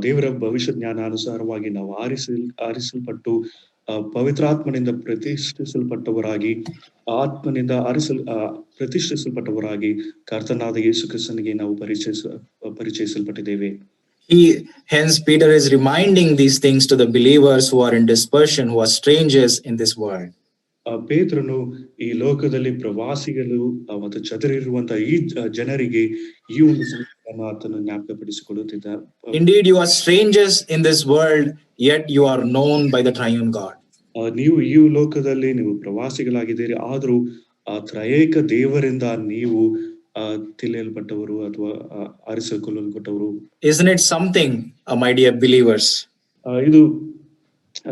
[SPEAKER 2] ದೇವರ ಭವಿಷ್ಯ ಜ್ಞಾನಾನುಸಾರವಾಗಿ ನಾವು ಆರಿಸಲ್ಪಟ್ಟು ಪವಿತ್ರಾತ್ಮನಿಂದ ಪ್ರತಿಷ್ಠಿಸಲ್ಪಟ್ಟವರಾಗಿ ಆತ್ಮನಿಂದ ಪ್ರತಿಷ್ಠಿಸಲ್ಪಟ್ಟವರಾಗಿ ಕರ್ತನಾದ ಯೇಸು ಕ್ರಿಸ್ತನಿಗೆ ನಾವು ಪರಿಚಯಿಸಲ್ಪಟ್ಟಿದ್ದೇವೆ.
[SPEAKER 1] Hence Peter is reminding these things to the believers who are in dispersion, who are strangers in this world.
[SPEAKER 2] ಪೇತ್ರನು ಈ ಲೋಕದಲ್ಲಿ ಪ್ರವಾಸಿಗಳು ಮತ್ತು ಚದರಿರುವಂತಹ ಈ ಜನರಿಗೆ ಈ ಒಂದು ಸಂಗತಿಯನ್ನು ಆತನು ಜ್ಞಾಪಕಪಡಿಸಿಕೊಳ್ಳುತ್ತಿದ್ದ.
[SPEAKER 1] Indeed, you are strangers in this world, yet you are known by the triune God.
[SPEAKER 2] ನೀವು ಈ ಲೋಕದಲ್ಲಿ ನೀವು ಪ್ರವಾಸಿಗಳಾಗಿದ್ದೀರಿ, ಆದರೂ ಆ ತ್ರಯೇಕ ದೇವರಿಂದ ನೀವು ತಿಳಿಯಲ್ಪಟ್ಟವರು ಅಥವಾ ಆರಿಸಿಕೊಳ್ಳಲ್ಪಟ್ಟವರು.
[SPEAKER 1] Isn't it something, my dear believers?
[SPEAKER 2] ಇದು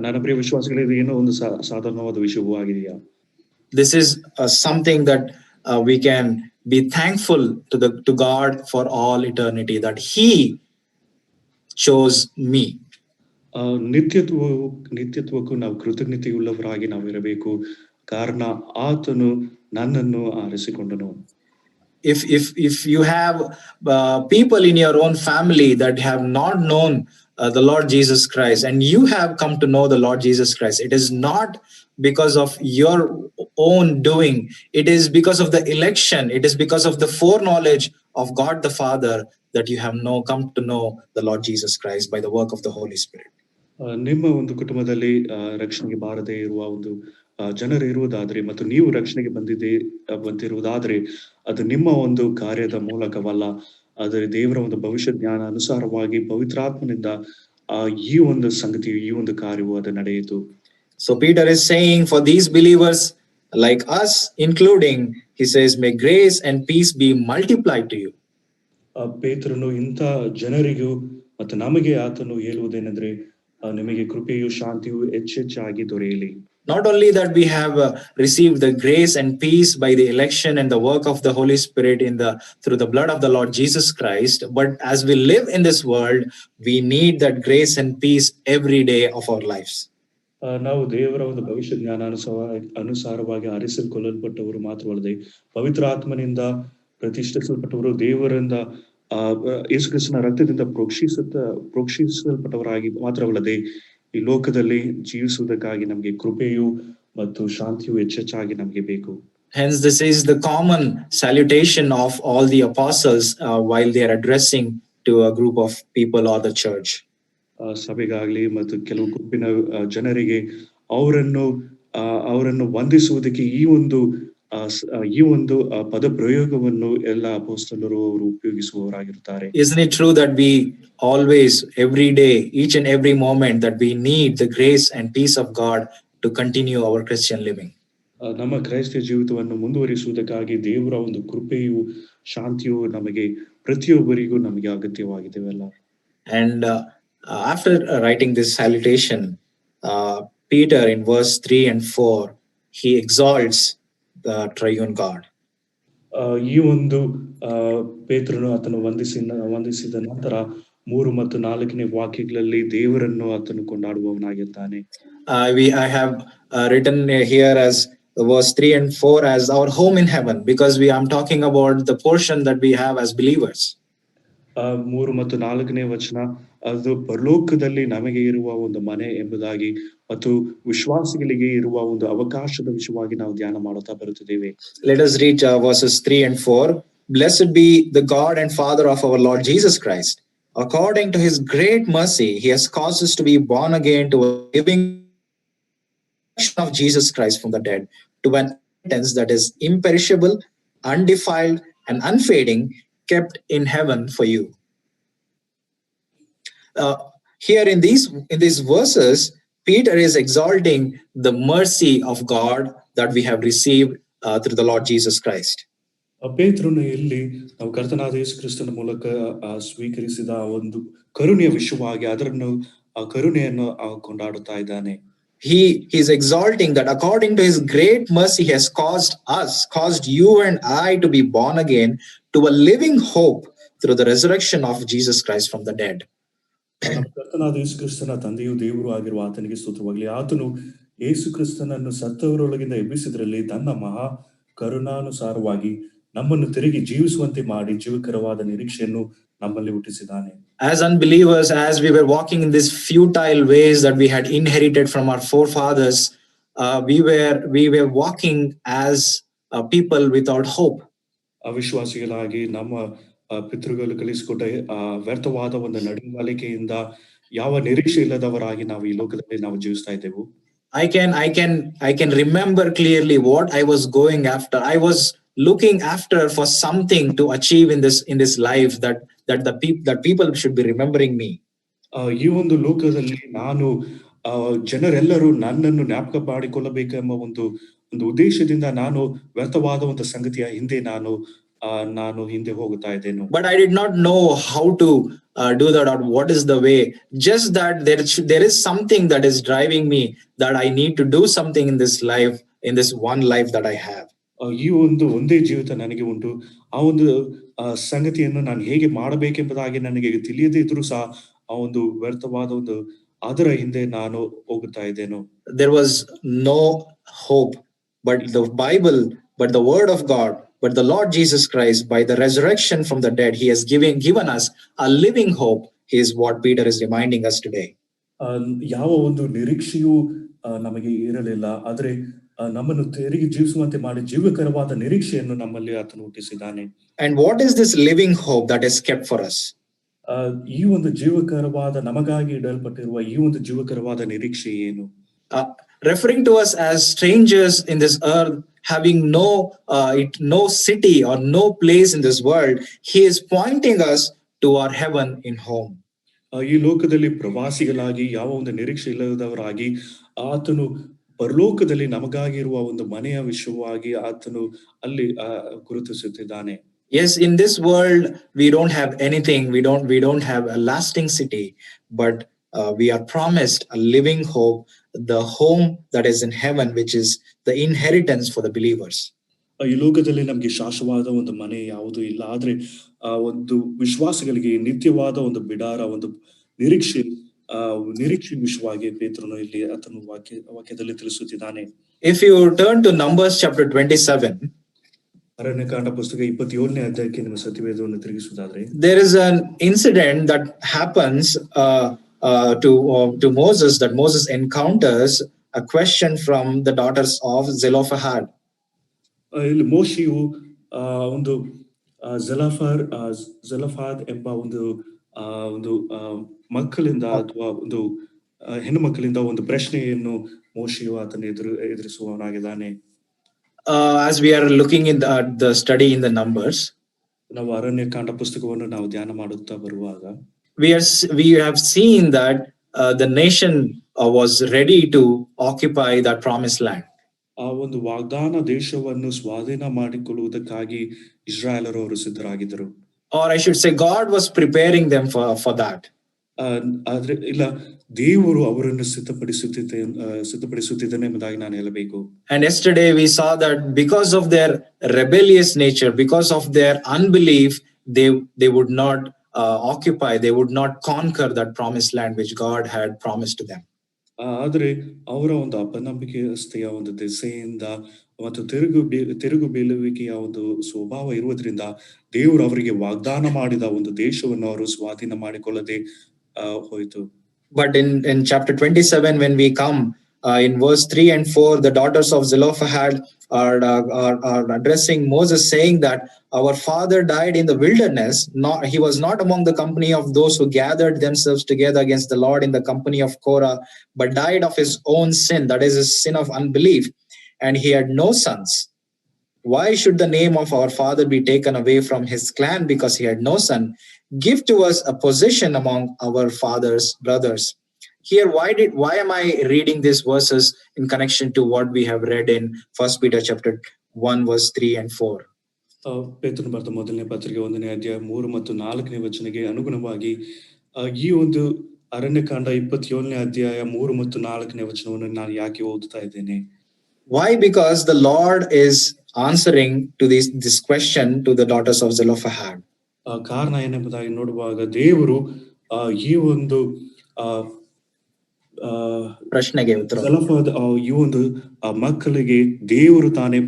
[SPEAKER 2] ನನ್ನ ಪ್ರಿಯ ವಿಶ್ವಾಸಿಗಳೇ, ಇದು ಏನೋ ಒಂದು ಸಾಧಾರಣವಾದ ವಿಷಯವೂ ಆಗಿದೆಯಾ?
[SPEAKER 1] This is something that we can be thankful to God for all eternity that he chose me.
[SPEAKER 2] ನಿತ್ಯತ್ವಕ್ಕೂ ನಾವು ಕೃತಜ್ಞತೆಯುಳ್ಳವರಾಗಿ ನಾವು ಇರಬೇಕು, ಕಾರಣ ಆತನು ನನ್ನನ್ನು ಆರಿಸಿಕೊಂಡನು.
[SPEAKER 1] If you have people in your own family that have not known the Lord Jesus Christ, and you have come to know the Lord Jesus Christ, it is not because of your own doing, it is because of the election, it is because of the foreknowledge of God the Father that you have come to know the Lord Jesus Christ by the work of the Holy Spirit.
[SPEAKER 2] ನಿಮ್ಮ ಒಂದು ಕುಟುಂಬದಲ್ಲಿ ರಕ್ಷಣೆಗೆ ಬಾರದೇ ಇರುವ ಒಂದು ಜನರು ಇರುವುದಾದ್ರೆ ಮತ್ತು ನೀವು ರಕ್ಷಣೆಗೆ ಬಂದಿರುವುದಾದ್ರೆ ಅದು ನಿಮ್ಮ ಒಂದು ಕಾರ್ಯದ ಮೂಲಕವಲ್ಲ, ಆದರೆ ದೇವರ ಒಂದು ಭವಿಷ್ಯ ಜ್ಞಾನ ಅನುಸಾರವಾಗಿ ಪವಿತ್ರಾತ್ಮನಿಂದ ಈ ಒಂದು ಸಂಗತಿಯು ಈ ಒಂದು ಕಾರ್ಯವು ಅದು ನಡೆಯಿತು.
[SPEAKER 1] So Peter is saying for these believers like us including, he says, may grace and peace be multiplied to you.
[SPEAKER 2] ಪೇತ್ರನು ಇಂಥ ಜನರಿಗೂ ಮತ್ತು ನಮಗೆ ಆತನು ಹೇಳುವುದೇನೆಂದ್ರೆ ನಿಮಗೆ ಕೃಪೆಯು ಶಾಂತಿಯು ಹೆಚ್ಚೆಚ್ಚಾಗಿ ದೊರೆಯಲಿ.
[SPEAKER 1] Not only that we have received the grace and peace by the election and the work of the Holy Spirit through the blood of the Lord Jesus Christ, but as we live in this world, we need that grace and peace every day of our lives.
[SPEAKER 2] ನಾವು ದೇವರ ಒಂದು ಭವಿಷ್ಯ ಜ್ಞಾನ ಅನುಸಾರವಾಗಿ ಆರಿಸಿಕೊಳ್ಳಲ್ಪಟ್ಟವರು ಮಾತ್ರವಲ್ಲದೆ ಪವಿತ್ರಾತ್ಮನಿಂದ ಪ್ರತಿಷ್ಠಿಸಲ್ಪಟ್ಟವರು, ದೇವರಿಂದ ಯೇಸು ಕ್ರಿಸ್ತನ ರಕ್ತದಿಂದ ಪ್ರೋಕ್ಷಿಸಲ್ಪಟ್ಟವರಾಗಿ ಮಾತ್ರವಲ್ಲದೆ ಈ ಲೋಕದಲ್ಲಿ ಜೀವಿಸುವುದಕ್ಕಾಗಿ ನಮಗೆ ಕೃಪೆಯು ಮತ್ತು ಶಾಂತಿಯು ಹೆಚ್ಚೆಚ್ಚಾಗಿ ನಮಗೆ ಬೇಕು.
[SPEAKER 1] Hence this is the common salutation of all the apostles while they are addressing to a group of people or the church.
[SPEAKER 2] ಸಭೆಗಾಗ್ಲಿ ಮತ್ತು ಕೆಲವು ಗುಂಪಿನ ಜನರಿಗೆ ಅವರನ್ನು ವಂದಿಸುವುದಕ್ಕೆ ಈ ಒಂದು ಪದ ಪ್ರಯೋಗವನ್ನು ಎಲ್ಲ ಅಪೊಸ್ತಲರು ಅವರು ಉಪಯೋಗಿಸುವವರಾಗಿರುತ್ತಾರೆ.
[SPEAKER 1] Isn't it true that we always, every day, each and every moment, that we need the grace and peace of God to continue our Christian living?
[SPEAKER 2] ನಮ್ಮ ಕ್ರೈಸ್ತ ಜೀವಿತವನ್ನು ಮುಂದುವರಿಸುವುದಕ್ಕಾಗಿ ದೇವರ ಒಂದು ಕೃಪೆಯು ಶಾಂತಿಯು ನಮಗೆ ಪ್ರತಿಯೊಬ್ಬರಿಗೂ ನಮಗೆ ಅಗತ್ಯವಾಗಿದೆವಲ್ಲ.
[SPEAKER 1] And after writing this salutation, Peter in verse 3 and 4, he exalts the triune God.
[SPEAKER 2] ಈ ಒಂದು ಪೇತ್ರನು ಆತನು ವಂದಿಸಿದ ನಂತರ 3 ಮತ್ತು 4ನೇ ವಾಕ್ಯಗಳಲ್ಲಿ ದೇವರನ್ನು ಆತನು ಕೊಂಡಾಡುವವನಾಗಿದ್ದಾನೆ.
[SPEAKER 1] I have written here as verse 3 and 4 as our home in heaven, because I'm talking about the portion that we have as believers.
[SPEAKER 2] 3 ಮತ್ತು 4ನೇ ವಚನ ಅದು ಪರಲೋಕದಲ್ಲಿ ನಮಗೆ ಇರುವ ಒಂದು ಮನೆ ಎಂಬುದಾಗಿ ಮತ್ತು ವಿಶ್ವಾಸಿಗಳಿಗೆ ಇರುವ ಒಂದು ಅವಕಾಶದ ವಿಷಯವಾಗಿ ನಾವು ಧ್ಯಾನ ಮಾಡುತ್ತಾ ಬರುತ್ತಿದ್ದೇವೆ.
[SPEAKER 1] Let us read verses 3 and 4. Blessed be the God and Father of our Lord Jesus Christ. According to his great mercy, he has caused us to be born again to a living resurrection of Jesus Christ from the dead, to an inheritance that is imperishable, undefiled, and unfading, kept in heaven for you. uh, Here in these verses, Peter is exalting the mercy of God that we have received through the Lord Jesus Christ.
[SPEAKER 2] ಪೇತ್ರನು ಇಲ್ಲಿ ನಾವು ಕರ್ತನಾದ ಯೇಸು ಕ್ರಿಸ್ತನ ಮೂಲಕ ಸ್ವೀಕರಿಸಿದ ಒಂದು ಕರುಣೆಯ ವಿಷಯವಾಗಿ ಅದನ್ನು ಆ ಕರುಣೆಯನ್ನು ಕೊಂಡಾಡುತ್ತಾ ಇದ್ದಾನೆ.
[SPEAKER 1] He is exalting that according to his great mercy, he has caused you and I to be born again to a living hope through the resurrection of Jesus Christ from the dead.
[SPEAKER 2] ಕರ್ತನಾದ ಯೇಸು ಕ್ರಿಸ್ತನ ತಂದೆಯು ದೇವರು ಆಗಿರುವ ಆತನಿಗೆ ಸ್ತೋತ್ರವಾಗಲಿ. ಆತನು ಯೇಸು ಕ್ರಿಸ್ತನನ್ನು ಸತ್ತವರೊಳಗಿಂದ ಎಬ್ಬಿಸಿದ್ರಲ್ಲಿ ತನ್ನ ಮಹಾ ಕರುಣಾನುಸಾರವಾಗಿ ನಮ್ಮನ್ನು ತಿರುಗಿ ಜೀವಿಸುವಂತೆ ಮಾಡಿ ಜೀವಕರವಾದ ನಿರೀಕ್ಷೆಯನ್ನು ನಮ್ಮಲ್ಲಿ ಹುಟ್ಟಿಸಿದ್ದಾನೆ.
[SPEAKER 1] As unbelievers, as we were walking in these futile ways that we had inherited from our forefathers, we were walking as people without hope.
[SPEAKER 2] ಅವಿಶ್ವಾಸಿಗಳಾಗಿ ನಮ್ಮ ಪಿತೃಗಳು ಕಲಿಸಿಕೊಟ್ಟ ವ್ಯರ್ಥವಾದ ಒಂದು ನಡವಳಿಕೆಯಿಂದ ಯಾವ ನಿರೀಕ್ಷೆ ಇಲ್ಲದವರಾಗಿ ನಾವು ಈ ಲೋಕದಲ್ಲಿ ನಾವು ಜೀವಿಸ್ತಾ ಇದ್ದೆವು.
[SPEAKER 1] I can remember clearly what I was going after. I was looking after for something to achieve in this life that people should be remembering me.
[SPEAKER 2] ಈ ಒಂದು ಲೋಕದಲ್ಲಿ ನಾನು ಜನರೆಲ್ಲರೂ ನನ್ನನ್ನು ಜ್ಞಾಪಕ ಮಾಡಿಕೊಳ್ಳಬೇಕೆಂಬ ಒಂದು ಉದ್ದೇಶದಿಂದ ನಾನು ವ್ಯರ್ಥವಾದ ಒಂದು ಸಂಗತಿಯ ಹಿಂದೆ ನಾನು ಹಿಂದೆ ಹೋಗುತ್ತಾ ಇದ್ದೇನೆ.
[SPEAKER 1] But I did not know how to do that or what is the way. Just that there is something that is driving me, that I need to do something in this life, in this one life that I have.
[SPEAKER 2] ಈ ಒಂದೇ ಜೀವಿತ ನನಗೆ ಉಂಟು. ಆ ಒಂದು ಸಂಗತಿಯನ್ನು ನಾನು ಹೇಗೆ ಮಾಡಬೇಕೆಂಬುದಾಗಿ ನನಗೆ ತಿಳಿಯದೇ ಇದ್ರೂ ಸಹ ಆ ಒಂದು ವ್ಯರ್ಥವಾದ ಒಂದು ಅದರ ಹಿಂದೆ ನಾನು ಹೋಗುತ್ತಾ ಇದ್ದೇನೆ.
[SPEAKER 1] There was no hope, but the word of God, but the Lord Jesus Christ, by the resurrection from the dead, he has given us a living hope. Is what Peter is reminding us today.
[SPEAKER 2] ಯಾವ ಒಂದು ನಿರೀಕ್ಷೆಯೂ ನಮಗೆ ಇರಲಿಲ್ಲ, ಆದರೆ ನಮ್ಮನ್ನು ತಿರುಗಿ ಜೀವಿಸುವಂತೆ ಮಾಡಿ ಜೀವಕರವಾದ ನಿರೀಕ್ಷೆಯನ್ನು ನಮ್ಮಲ್ಲಿ ಆತನು ಹುಟ್ಟಿಸಿದ್ದಾನೆ.
[SPEAKER 1] And what is this living hope that is kept for us?
[SPEAKER 2] ಈ ಒಂದು ಜೀವಕರವಾದ ನಮಗಾಗಿ ಇಡಲ್ಪಟ್ಟಿರುವ ಈ ಒಂದು ಜೀವಕರವಾದ ನಿರೀಕ್ಷೆ ಏನು?
[SPEAKER 1] Referring to us as strangers in this earth, having no city or no place in this world, he is pointing us to our heaven in home.
[SPEAKER 2] ಈ ಲೋಕದಲ್ಲಿ ಪ್ರವಾಸಿಗಳಾಗಿ ಯಾವ ಒಂದು ನಿರೀಕ್ಷೆ ಇಲ್ಲದವರಾಗಿ ಆತನು ಪರಲೋಕದಲ್ಲಿ ನಮಗಾಗಿರುವ ಒಂದು ಮನೆಯ ವಿಷಯವಾಗಿ ಆತನು ಅಲ್ಲಿ ಗುರುತಿಸುತ್ತಿದ್ದಾನೆ.
[SPEAKER 1] Yes, in this world we don't have anything, we don't have a lasting city, but we are promised a living hope, the home that is in heaven, which is the inheritance for the believers.
[SPEAKER 2] ಈ ಲೋಕದಲ್ಲಿ ನಮ್ಗೆ ಶಾಶ್ವತವಾದ ಒಂದು ಮನೆ ಯಾವುದು ಇಲ್ಲ, ಆದ್ರೆ ಒಂದು ವಿಶ್ವಾಸಿಗಳಿಗೆ ನಿತ್ಯವಾದ ಒಂದು ಬಿಡಾರ, ಒಂದು ನಿರೀಕ್ಷೆ ವಿಷಯವಾಗಿ ಪೇತ್ರನು ಇಲ್ಲಿ ಆತನು ವಾಕ್ಯದಲ್ಲಿ ತಿಳಿಸುತ್ತಿದ್ದಾನೆ.
[SPEAKER 1] If you turn to Numbers chapter 27,
[SPEAKER 2] Aranya Kanda ಪುಸ್ತಕ 27ನೇ ಅಧ್ಯಾಯಕ್ಕೆ ನಿಮ್ಮ ಸತ್ಯವೇದವನ್ನು ತಿರುಗಿಸುವುದಾದ್ರೆ,
[SPEAKER 1] there is an incident that happens to Moses, that Moses encounters a question from the daughters of Zelophehad.
[SPEAKER 2] ಇಲ್ಲಿ ಮೋಶೆಯು ಒಂದು ಜಲಫಾದ್ ಎಂಬ ಒಂದು ಮಕ್ಕಳಿಂದ ಅಥವಾ ಒಂದು ಹೆಣ್ಣು ಮಕ್ಕಳಿಂದ ಒಂದು ಪ್ರಶ್ನೆಯನ್ನು ಮೋಶೆಯು ಆತನ ಎದುರಿಸುವವನಾಗಿದ್ದಾನೆ.
[SPEAKER 1] As we are looking in the study in the Numbers,
[SPEAKER 2] ನಾವು ಅರಣ್ಯಕಾಂಡ ಪುಸ್ತಕವನ್ನು ನಾವು ಧ್ಯಾನ ಮಾಡುತ್ತಾ ಬರುವಾಗ
[SPEAKER 1] we have seen that the nation was ready to occupy that promised land.
[SPEAKER 2] ಆ ಒಂದು ವಾಗ್ದಾನ ದೇಶವನ್ನು ಸ್ವಾಧೀನ ಮಾಡಿಕೊಳ್ಳುವುದಕ್ಕಾಗಿ ಇಸ್ರಾಯೇಲರು ಸಿದ್ಧರಾಗಿದ್ದರು.
[SPEAKER 1] Or I should say God was preparing them for that.
[SPEAKER 2] ಆದ್ರೆ ಇಲ್ಲ, ದೇವರು ಅವರನ್ನು ಸಿದ್ಧಪಡಿಸುತ್ತಿದ್ದಾನೆ ಎಂಬುದಾಗಿ ನಾನು ಹೇಳಬೇಕು.
[SPEAKER 1] And yesterday we saw that because of their rebellious nature, because of their unbelief, they would not occupy, they would not conquer that promised land which God had promised to them.
[SPEAKER 2] ಆದ್ರೆ ಅವರ ಒಂದು ಅಪನಂಬಿಕೆಯ ಒಂದು ದೆಸೆಯಿಂದ ಮತ್ತು ತಿರುಗು ಬೀಳುವಿಕೆಯ ಒಂದು ಸ್ವಭಾವ ಇರುವುದರಿಂದ ದೇವರು ಅವರಿಗೆ ವಾಗ್ದಾನ ಮಾಡಿದ ಒಂದು ದೇಶವನ್ನು ಅವರು ಸ್ವಾಧೀನ ಮಾಡಿಕೊಳ್ಳದೆ ಹೋಯಿತು.
[SPEAKER 1] But in chapter 27, when we come, In verse 3 and 4, the daughters of Zelophehad are addressing Moses, saying that our father died in the wilderness. Not, he was not among the company of those who gathered themselves together against the Lord in the company of Korah, but died of his own sin, that is, his sin of unbelief, and he had no sons. Why should the name of our father be taken away from his clan because he had no son? Give to us a position among our father's brothers. Here, why am I reading these verses in connection to what we have read in First Peter chapter 1, verse 3 and 4?
[SPEAKER 2] ಪೇತ್ರನು ಬರೆದ ಮೊದಲನೇ ಪತ್ರಿಕೆ 1ನೇ ಅಧ್ಯಾಯ 3 ಮತ್ತು 4ನೇ ವಚನಕ್ಕೆ ಅನುಗುಣವಾಗಿ ಈ ಒಂದು ಅರಣ್ಯಕಾಂಡ 27ನೇ ಅಧ್ಯಾಯ 3 ಮತ್ತು 4ನೇ ವಚನವನ್ನು ನಾನು ಯಾಕೆ ಓದುತ್ತಾ ಇದ್ದೇನೆ?
[SPEAKER 1] Why? Because the Lord is answering to this question to the daughters of Zelophehad.
[SPEAKER 2] ಕಾರಣ ಏನೆಂಬುದಾಗಿ ನೋಡುವಾಗ ದೇವರು ಈ ಒಂದು
[SPEAKER 1] ಪ್ರಶ್ನೆಗೆ ಉತ್ತರ
[SPEAKER 2] ಈ ಒಂದು ಮಕ್ಕಳಿಗೆ ದೇವರು ತಾನೇ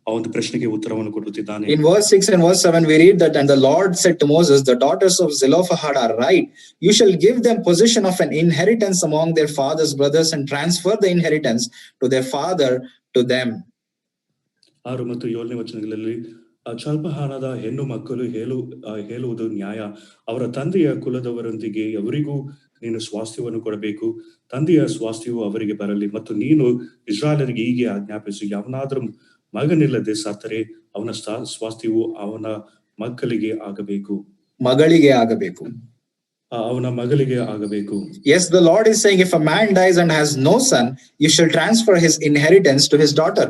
[SPEAKER 2] ಆ ಒಂದು ಪ್ರಶ್ನೆಗೆ ಉತ್ತರವನ್ನು ಕೊಡುತ್ತಿದ್ದಾನೆ.
[SPEAKER 1] In verse 6 and verse 7 we read that, and the Lord said to Moses, the daughters of Zelophehad are right. You shall give them possession of an inheritance among their father's brothers and transfer the inheritance to their father to them.
[SPEAKER 2] 6 ಮತ್ತು 7ನೇ ವಚನಗಳಲ್ಲಿ ಸ್ವಲ್ಪ ಹಣದ ಹೆಣ್ಣು ಮಕ್ಕಳು ಹೇಳುವುದು ನ್ಯಾಯ. ಅವರ ತಂದೆಯ ಕುಲದವರೊಂದಿಗೆ ಅವರಿಗೂ ನೀನು ಸ್ವಾಸ್ಥ್ಯವನ್ನು ಕೊಡಬೇಕು. ತಂದೆಯ ಸ್ವಾಸ್ಥ್ಯವು ಅವರಿಗೆ ಬರಲಿ. ಮತ್ತು ನೀನು ಇಸ್ರಾಯೇಲರಿಗೆ ಹೀಗೆ ಆಜ್ಞಾಪಿಸು, ಯಾವನಾದರೂ ಮಗನಿಲ್ಲದೆ ಸತ್ತರೆ ಅವನ ಸ್ವಾಸ್ಥ್ಯವು ಅವನ ಮಕ್ಕಳಿಗೆ ಆಗಬೇಕು,
[SPEAKER 1] ಮಗಳಿಗೆ ಆಗಬೇಕು,
[SPEAKER 2] ಅವನ ಮಗಳಿಗೆ ಆಗಬೇಕು.
[SPEAKER 1] Yes, the Lord is saying, if a man dies and has no son, you shall transfer his inheritance to his daughter.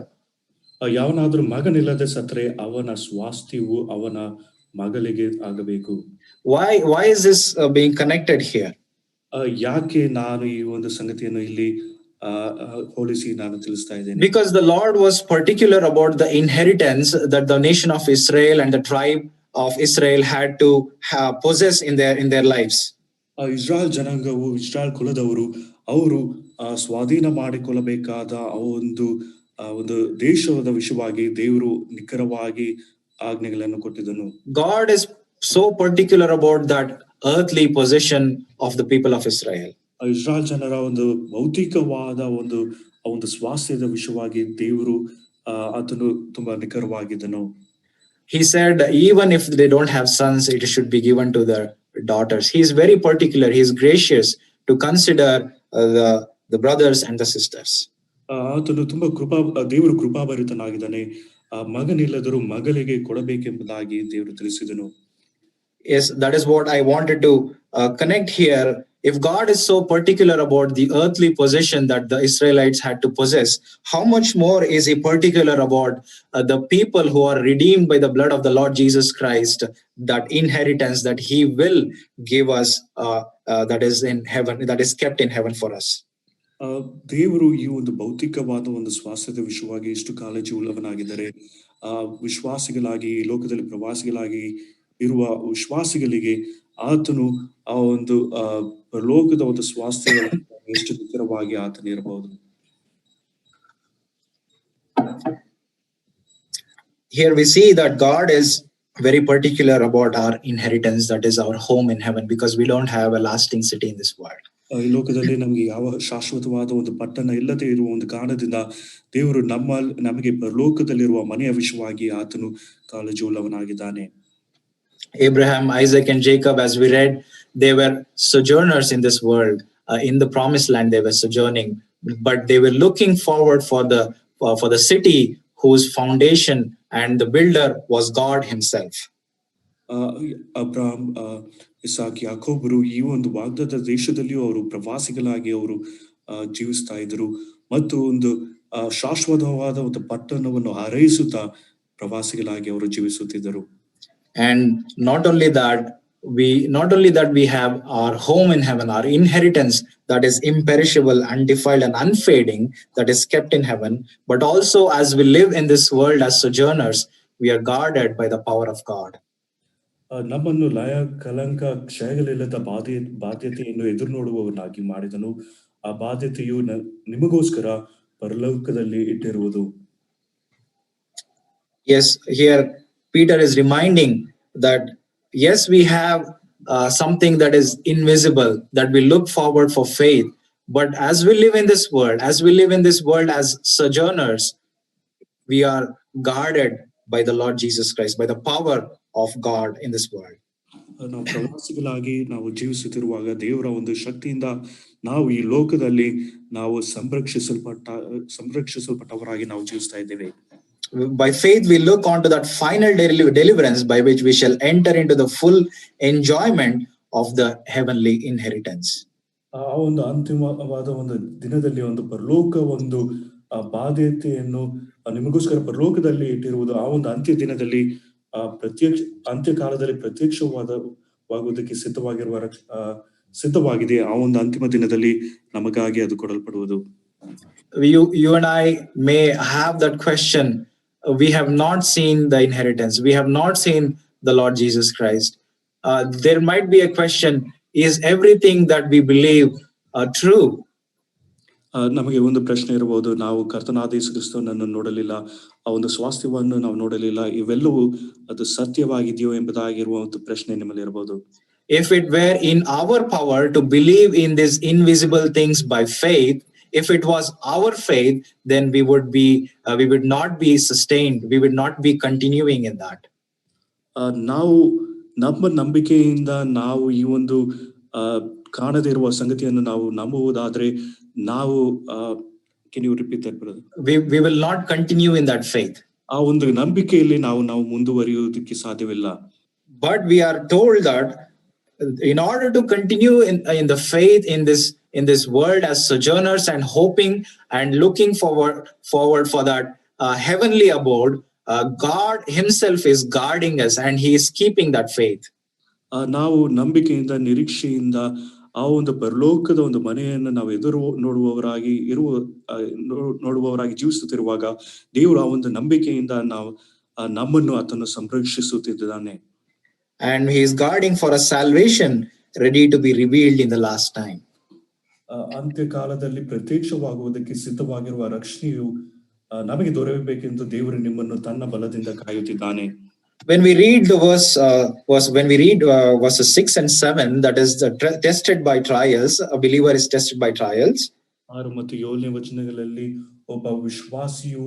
[SPEAKER 2] ಯಾವನಾದ್ರೂ ಮಗನಿಲ್ಲದೆ ಸತ್ತರೆ ಅವನ ಸ್ವಾಸ್ಥ್ಯವು ಅವನ ಮಗಳಿಗೆ ಆಗಬೇಕು.
[SPEAKER 1] Why is this being connected here?
[SPEAKER 2] ಯಾಕೆ ನಾನು ಈ ಒಂದು ಸಂಗತಿಯನ್ನು ಇಲ್ಲಿ ಹೋಲಿಸಿ ನಾನು ತಿಳಿಸ್ತಾ ಇದ್ದೇನೆ?
[SPEAKER 1] Because the Lord was particular about the inheritance that the nation of Israel and the tribe of Israel had to possess in their lives.
[SPEAKER 2] Israel ಜನಾಂಗವು, ಇಸ್ರಾಯೇಲ್ ಕುಲದವರು, ಅವರು ಸ್ವಾಧೀನ ಮಾಡಿಕೊಳ್ಳಬೇಕಾದ ಒಂದು ದೇಶದ ವಿಷಯವಾಗಿ ದೇವರು ನಿಖರವಾಗಿ ಆಜ್ಞೆಗಳನ್ನು ಕೊಟ್ಟಿದ್ದನು.
[SPEAKER 1] God is so particular about that earthly possession of the people of Israel.
[SPEAKER 2] Israel ಜನರ ಒಂದು ಭೌತಿಕವಾದ ಒಂದು ಸ್ವಾಸ್ಥ್ಯದ ವಿಷಯವಾಗಿ ದೇವರು ಆತನು ತುಂಬಾ ನಿಖರವಾಗಿದ್ದನು.
[SPEAKER 1] He said even if they don't have sons, it should be given to their daughters. He is very particular. He is gracious to consider the brothers and the sisters.
[SPEAKER 2] ಆತನು ತುಂಬಾ ದೇವರು ಕೃಪಾಭರಿತನಾಗಿದ್ದಾನೆ. ಮಗನಿಲ್ಲದರೂ ಮಗಳಿಗೆ ಕೊಡಬೇಕೆಂಬುದಾಗಿ ದೇವರು ತಿಳಿಸಿದನು.
[SPEAKER 1] Yes, that is what I wanted to connect here. If God is so particular about the earthly possession that the Israelites had to possess, how much more is he particular about the people who are redeemed by the blood of the Lord Jesus Christ, that inheritance that he will give us, that is in heaven, that is kept in heaven for us.
[SPEAKER 2] ದೇವರು ಈ ಒಂದು ಭೌತಿಕವಾದ ಒಂದು ಸ್ವಾಸ್ಥ್ಯದ ವಿಷಯವಾಗಿ ಎಷ್ಟು ಕಾಳಜಿ ಉಳ್ಳವನಾಗಿದ್ದಾರೆ. ವಿಶ್ವಾಸಿಗಳಾಗಿ, ಲೋಕದಲ್ಲಿ ಪ್ರವಾಸಿಗಳಾಗಿ ಇರುವ ವಿಶ್ವಾಸಿಗಳಿಗೆ ಆತನು ಆ ಒಂದು ಲೋಕದ ಒಂದು ಸ್ವಾಸ್ಥ್ಯ ಎಷ್ಟು ನಿಖರವಾಗಿ ಆತನ ಇರಬಹುದು.
[SPEAKER 1] Here we see that God is very particular about our inheritance, that is our home in heaven, because we don't have a lasting city in this world.
[SPEAKER 2] ಈ ಲೋಕದಲ್ಲಿ ನಮಗೆ ಯಾವ ಶಾಶ್ವತವಾದ ಒಂದು ಪಟ್ಟಣ ಇಲ್ಲದೆ ಇರುವ ಒಂದು ಕಾರಣದಿಂದ ದೇವರು ನಮಗೆ ಲೋಕದಲ್ಲಿರುವ ಮನೆಯ ವಿಷಯವಾಗಿ ಆತನು ಕಾಳಜಿ ಉಳ್ಳವನಾಗಿದ್ದಾನೆ.
[SPEAKER 1] Abraham, Isaac, and Jacob, as we read, they were sojourners in this world. In the promised land, they were sojourning, but they were looking forward for the city whose foundation and the builder was God himself.
[SPEAKER 2] Abraham, Isaac, ಯಾಕೋಬರು ಈ ಒಂದು ವಾಗ್ದಾನದ ದೇಶದಲ್ಲಿಯೂ ಅವರು ಪ್ರವಾಸಿಗಳಾಗಿ ಅವರು ಜೀವಿಸ್ತಾ ಇದ್ರು ಮತ್ತು ಒಂದು ಶಾಶ್ವತವಾದ ಒಂದು ಪಟ್ಟಣವನ್ನು ಹಾರೈಸುತ್ತಾ ಪ್ರವಾಸಿಗಳಾಗಿ ಅವರು ಜೀವಿಸುತ್ತಿದ್ದರು.
[SPEAKER 1] And not only that we have our home in heaven, our inheritance that is imperishable, undefiled, and unfading, that is kept in heaven, but also as we live in this world as sojourners, we are guarded by the power of God.
[SPEAKER 2] ನಮ್ಮನ್ನು ಲಯ, ಕಲಂಕ, ಕ್ಷಯಗಳಿಲ್ಲದ ಬಾಧ್ಯತೆಯನ್ನು ಎದುರು ನೋಡುವವನಾಗಿ ಮಾಡಿದನು. ಆ ಬಾಧ್ಯತೆಯು ನಿಮಗೋಸ್ಕರ ಪರಲೋಕದಲ್ಲಿ ಇಟ್ಟಿರುವುದು.
[SPEAKER 1] Yes, here Peter is reminding that yes, we have something that is invisible, that we look forward for faith, But as we live in this world, as we live in this world as sojourners, we are guarded by the Lord Jesus Christ, by the power of God in this world.
[SPEAKER 2] ನಾವು ಪ್ರವಾಸಿಗಳಾಗಿ ನಾವು ಜೀವಿಸುತ್ತಿರುವಾಗ ದೇವರ ಒಂದು ಶಕ್ತಿಯಿಂದ ನಾವು ಈ ಲೋಕದಲ್ಲಿ ನಾವು ಸಂರಕ್ಷಿಸಲ್ಪಟ್ಟವರಾಗಿ ನಾವು ಜೀವಿಸ್ತಾ ಇದ್ದೇವೆ.
[SPEAKER 1] By faith, we look onto that final deliverance by which we shall enter into the full enjoyment of the heavenly inheritance.
[SPEAKER 2] ಆ ಒಂದು ಅಂತಿಮವಾದ ಒಂದು ದಿನದಲ್ಲಿ ಒಂದು ಪರಲೋಕ ಒಂದು ಬಾಧ್ಯತೆಯನ್ನು ನಿಮಗೋಸ್ಕರ ಪರಲೋಕದಲ್ಲಿ ಇಟ್ಟಿರುವುದು ಆ ಒಂದು ಅಂತ್ಯ ದಿನದಲ್ಲಿ ಅಂತ್ಯಕಾಲದಲ್ಲಿ ಪ್ರತ್ಯಕ್ಷವಾಗುವುದಕ್ಕೆ ಸಿದ್ಧವಾಗಿದೆ. ಆ ಒಂದು ಅಂತಿಮ ದಿನದಲ್ಲಿ ನಮಗಾಗಿ ಅದು ಕೊಡಲ್ಪಡುವುದು.
[SPEAKER 1] You and I may have that question. We have not seen the inheritance. We have not seen the Lord Jesus Christ. There might be a question: is everything that we believe true?
[SPEAKER 2] ನಮಗೆ ಒಂದು ಪ್ರಶ್ನೆ ಇರಬಹುದು, ನಾವು ಕರ್ತನಾದ ಯೇಸು ಕ್ರಿಸ್ತನನ್ನು ನೋಡಲಿಲ್ಲ, ಆ ಒಂದು ಸ್ವಾಸ್ಥ್ಯವನ್ನು ನಾವು ನೋಡಲಿಲ್ಲ, ಇವೆಲ್ಲವೂ ಅದು ಸತ್ಯವಾಗಿದೆಯೋ ಎಂಬುದಾಗಿರುವ ಒಂದು ಪ್ರಶ್ನೆ ನಿಮ್ಮಲ್ಲಿ ಇರಬಹುದು.
[SPEAKER 1] If it were in our power to believe in these invisible things by faith, if it was our faith, then we would not be sustained. We would not be continuing in that.
[SPEAKER 2] ನಾವು ನಮ್ಮ ನಂಬಿಕೆಯಿಂದ ನಾವು ಈ ಒಂದು ಕಾಣದೇ ಇರುವ ಸಂಗತಿಯನ್ನು ನಾವು ನಂಬುವುದಾದ್ರೆ ನಾವು can you repeat that, brother?
[SPEAKER 1] We will not continue in that faith.
[SPEAKER 2] ಆ ಒಂದು ನಂಬಿಕೆಯಲ್ಲಿ ನಾವು ಮುಂದುವರಿಯುವುದಕ್ಕೆ ಸಾಧ್ಯವಿಲ್ಲ.
[SPEAKER 1] But we are told that in order to continue in the faith in this world as sojourners and hoping and looking forward for that heavenly abode, God himself is guarding us and he is keeping that faith.
[SPEAKER 2] ನಾವು ನಂಬಿಕೆಯಿಂದ ನಿರೀಕ್ಷೆಯಿಂದ ಆ ಒಂದು ಪರಲೋಕದ ಒಂದು ಮನೆಯನ್ನು ನಾವು ನೋಡುವವರಾಗಿ ಜೀವಿಸುತ್ತಿರುವಾಗ ದೇವರು ಆ ಒಂದು ನಂಬಿಕೆಯಿಂದ ನಮ್ಮನ್ನು ಆತನು ಸಂರಕ್ಷಿಸುತ್ತಿದ್ದಾನೆ.
[SPEAKER 1] And he is guarding for a salvation ready to be revealed in the last time.
[SPEAKER 2] ಅಂತ್ಯಕಾಲದಲ್ಲಿ ಪ್ರತ್ಯಕ್ಷವಾಗುವುದಕ್ಕೆ ಸಿದ್ಧವಾಗಿರುವ ರಕ್ಷಣೆಯು ನಮಗೆ ದೊರೆಯಬೇಕೆಂದು ದೇವರು ನಿಮ್ಮನ್ನು ತನ್ನ ಬಲದಿಂದ ಕಾಯುತ್ತಿದ್ದಾನೆ.
[SPEAKER 1] When we read the verses 6 and 7, that is tested by trials, a believer is tested by trials.
[SPEAKER 2] 6 ಮತ್ತು 7ನೇ ವಚನಗಳಲ್ಲಿ ಒಬ್ಬ ವಿಶ್ವಾಸಿಯು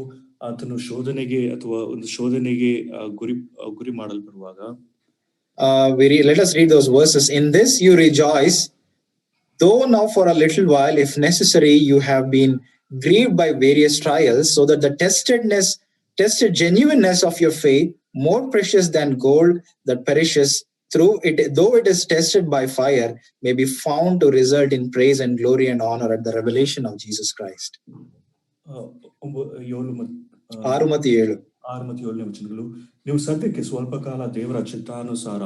[SPEAKER 2] ಆತನು ಶೋಧನೆಗೆ ಅಥವಾ ಒಂದು ಶೋಧನೆಗೆ ಗುರಿ ಮಾಡಲ್ಪಡುವಾಗ
[SPEAKER 1] let us read those verses. In this you rejoice, though now for a little while, if necessary, you have been grieved by various trials, so that the tested genuineness of your faith, more precious than gold that perishes, through it, though it is tested by fire, may be found to result in praise and glory and honor at the revelation of Jesus Christ. 6 ಮತ್ತು 7ನೇ
[SPEAKER 2] ವಚನಗಳು, ನೀವು ಸದ್ಯಕ್ಕೆ ಸ್ವಲ್ಪ ಕಾಲ ದೇವರ ಚಿತ್ತಾನುಸಾರ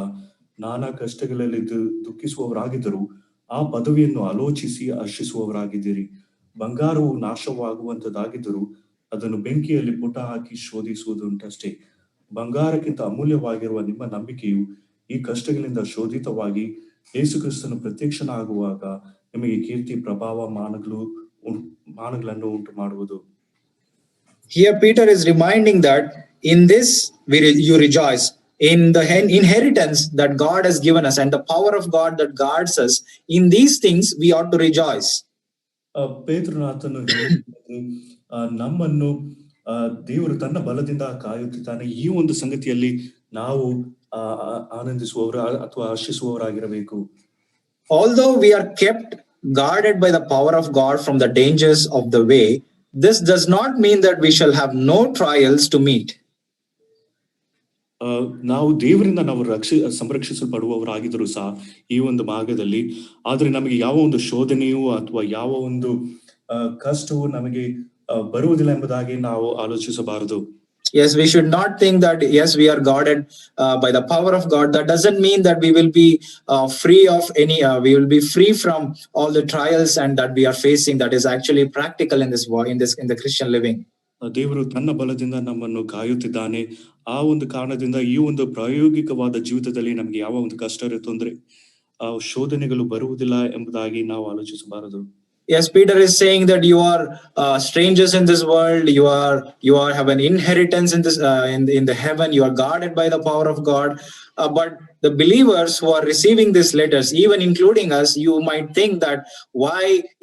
[SPEAKER 2] ನಾನಾ ಕಷ್ಟಗಳಲ್ಲಿ ದುಃಖಿಸುವವರಾಗಿದ್ದರು, ಆ ಪದವಿಯನ್ನು ಆಲೋಚಿಸಿ ಹರ್ಷಿಸುವವರಾಗಿದ್ದೀರಿ. ಬಂಗಾರವು ನಾಶವಾಗುವಂತದ್ದಾಗಿದ್ದರೂ ಅದನ್ನು ಬೆಂಕಿಯಲ್ಲಿ ಪುಟ ಹಾಕಿ ಶೋಧಿಸುವುದುಂಟಷ್ಟೇ. ಬಂಗಾರಕ್ಕಿಂತ ಅಮೂಲ್ಯವಾಗಿರುವ ನಿಮ್ಮ ನಂಬಿಕೆಯು ಈ ಕಷ್ಟಗಳಿಂದ ಶೋಧಿತವಾಗಿ ಯೇಸು ಕ್ರಿಸ್ತನು ಪ್ರತ್ಯಕ್ಷನಾಗುವಾಗ ನಿಮಗೆ ಕೀರ್ತಿ ಪ್ರಭಾವ ಮಾನಗಳನ್ನು ಉಂಟು ಮಾಡುವುದು.
[SPEAKER 1] Here Peter is reminding that in this you rejoice, in the inheritance that God has given us and the power of God that guards us. In these things we ought to rejoice.
[SPEAKER 2] ಪೇತ್ರನಾಥನು ನಮ್ಮನ್ನು ದೇವರು ತನ್ನ ಬಲದಿಂದ ಕಾಯುತ್ತಿದ್ದಾನೆ, ಈ ಒಂದು ಸಂಗತಿಯಲ್ಲಿ ನಾವು ಆನಂದಿಸುವವರು ಅಥವಾ ಹರ್ಷಿಸುವವರಾಗಿರಬೇಕು.
[SPEAKER 1] Although we are kept guarded by the power of God from the dangers of the way, this does not mean that we shall have no trials to meet.
[SPEAKER 2] ನಾವು ದೇವರಿಂದ ನಾವು ಸಂರಕ್ಷಿಸಲ್ಪಡುವವರಾಗಿದ್ದರೂ ಸಹ ಈ ಒಂದು ಮಾರ್ಗದಲ್ಲಿ, ಆದ್ರೆ ನಮಗೆ ಯಾವ ಒಂದು ಶೋಧನೆಯು ಅಥವಾ ಯಾವ ಒಂದು ಕಷ್ಟವು ನಮಗೆ ಬರುವುದಿಲ್ಲ ಎಂಬುದಾಗಿ ನಾವು ಆಲೋಚಿಸಬಾರದು.
[SPEAKER 1] Yes, we should not think that yes, we are guarded by the power of God. That doesn't mean that we will be free of any we will be free from all the trials and that we are facing. That is actually practical in the Christian living.
[SPEAKER 2] ದೇವರು ತನ್ನ ಬಲದಿಂದ ನಮ್ಮನ್ನು ಕಾಯುತ್ತಿದ್ದಾನೆ. ಆ ಒಂದು ಕಾರಣದಿಂದ ಈ ಒಂದು ಪ್ರಾಯೋಗಿಕವಾದ ಜೀವಿತದಲ್ಲಿ ನಮಗೆ ಯಾವ ಒಂದು ಕಷ್ಟ ತೊಂದರೆ ಶೋಧನೆಗಳು ಬರುವುದಿಲ್ಲ ಎಂಬುದಾಗಿ ನಾವು ಆಲೋಚಿಸಬಾರದು.
[SPEAKER 1] Yes, Peter is saying that you are strangers in this world. You are have an inheritance in this in the heaven. You are guarded by the power of God. But the believers who are receiving these letters, even including us, you might think that why,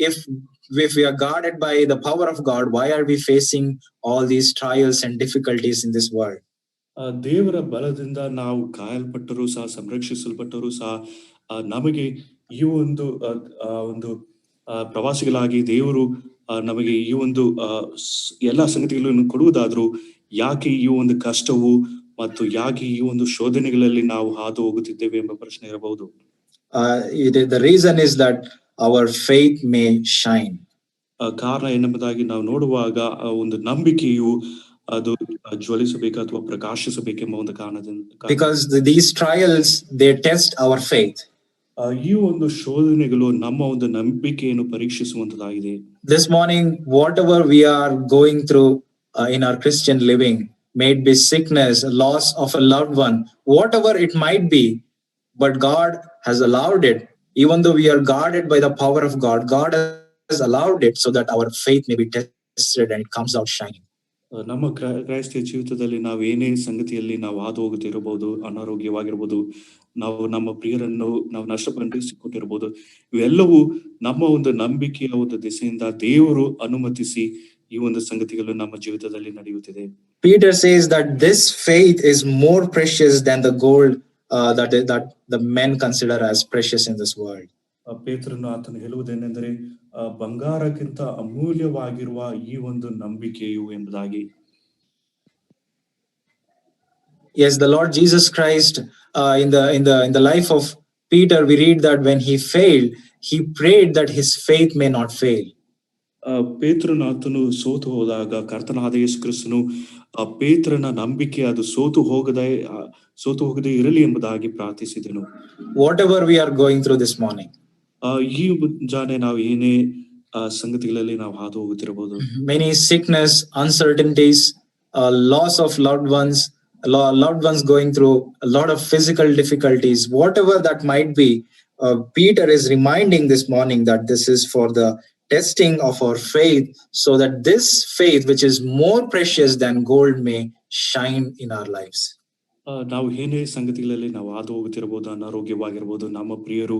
[SPEAKER 1] if we are guarded by the power of God, why are we facing all these trials and difficulties in this world?
[SPEAKER 2] ದೇವರ ಬಲದಿಂದ ನಾವು ಕಾಯಲ್ಪಟ್ಟರೂ ಸಹ ಸಂರಕ್ಷಿಸಲ್ಪಟ್ಟರೂ ಸಹ ನಮಗೆ ಈ ಒಂದು ಒಂದು ಪ್ರವಾಸಿಗಳಾಗಿ ದೇವರು ನಮಗೆ ಈ ಒಂದು ಎಲ್ಲಾ ಸಂಗತಿಗಳನ್ನು ಕೊಡುವುದಾದ್ರೂ ಯಾಕೆ ಈ ಒಂದು ಕಷ್ಟವು ಮತ್ತು ಯಾಕೆ ಈ ಒಂದು ಶೋಧನೆಗಳಲ್ಲಿ ನಾವು ಹಾದು ಹೋಗುತ್ತಿದ್ದೇವೆ ಎಂಬ ಪ್ರಶ್ನೆ ಇರಬಹುದು.
[SPEAKER 1] The reason is that our faith may shine.
[SPEAKER 2] ಕಾರಣ ಏನೆಂಬುದಾಗಿ ನಾವು ನೋಡುವಾಗ ಒಂದು ನಂಬಿಕೆಯು ಅದು ಜ್ವಲಿಸಬೇಕು ಅಥವಾ ಪ್ರಕಾಶಿಸಬೇಕೆಂಬ ಒಂದು ಕಾರಣದಿಂದ.
[SPEAKER 1] Because these trials, they test our faith.
[SPEAKER 2] ಈ ಒಂದು ಶೋಧನೆಗಳು ನಮ್ಮ ಒಂದು ನಂಬಿಕೆಯನ್ನು ಪರೀಕ್ಷಿಸುವಂತದಾಗಿದೆ.
[SPEAKER 1] This morning, whatever we are going through in our Christian living, may it be sickness, loss of a loved one, whatever it might be, but God has allowed it. Even though we are guarded by the power of God, God has allowed it so that our faith may be tested and it comes out shining.
[SPEAKER 2] ನಮ್ಮ ಕ್ರೈಸ್ತ ಜೀವಿತದಲ್ಲಿ ನಾವು ಏನೇ ಸಂಗತಿಯಲ್ಲಿ ನಾವು ಹಾದು ಹೋಗುತ್ತಿರಬಹುದು, ಅನಾರೋಗ್ಯವಾಗಿರ್ಬೋದು, ನಾವು ನಮ್ಮ ಪ್ರಿಯರನ್ನು ನಾವು ನಷ್ಟಪಡಿಸಿಕೊಟ್ಟಿರಬಹುದು, ಇವೆಲ್ಲವೂ ನಮ್ಮ ಒಂದು ನಂಬಿಕೆಯ ಒಂದು ದಿಸೆಯಿಂದ ದೇವರು ಅನುಮತಿಸಿ ಈ ಒಂದು ಸಂಗತಿಗಳು ನಮ್ಮ ಜೀವಿತದಲ್ಲಿ ನಡೆಯುತ್ತಿದೆ.
[SPEAKER 1] Peter says that this faith is more precious than the gold that the men consider as precious in this world.
[SPEAKER 2] ಪೇತ್ರನು ಆತನು ಹೇಳುವುದೇನೆಂದರೆ ಬಂಗಾರಕ್ಕಿಂತ ಅಮೂಲ್ಯವಾಗಿರುವ ಈ ಒಂದು ನಂಬಿಕೆಯು ಎಂಬುದಾಗಿ.
[SPEAKER 1] Yes, the Lord Jesus Christ, in the life of Peter, we read that when he failed, he prayed that his faith may not fail.
[SPEAKER 2] ಪೇತ್ರನ ಆತನು ಸೋತು ಹೋದಾಗ ಕರ್ತನಾದ ಯೇಸು ಕ್ರಿಸ್ತನು ಪೇತ್ರನ ನಂಬಿಕೆ ಅದು ಸೋತು ಹೋಗದೆ ಇರಲಿ ಎಂಬುದಾಗಿ ಪ್ರಾರ್ಥಿಸಿದನು.
[SPEAKER 1] Whatever we are going through this morning,
[SPEAKER 2] ಈ ಮುಂಜಾನೆ ನಾವು ಏನೇ ಸಂಗತಿಗಳಲ್ಲಿ ನಾವು ಹಾದು ಹೋಗುತ್ತಿರಬಹುದು,
[SPEAKER 1] many sickness, uncertainties, loss of loved ones going through a lot of physical difficulties, whatever that might be, Peter is reminding this morning that this is for the testing of our faith, so that this faith, which is more precious than gold, may shine in our lives.
[SPEAKER 2] ನಾವು ಏನೇ ಸಂಗತಿಗಳಲ್ಲಿ ನಾವು ಹಾದು ಹೋಗುತ್ತಿರಬಹುದು, ಅನಾರೋಗ್ಯವಾಗಿರ್ಬೋದು, ನಮ್ಮ ಪ್ರಿಯರು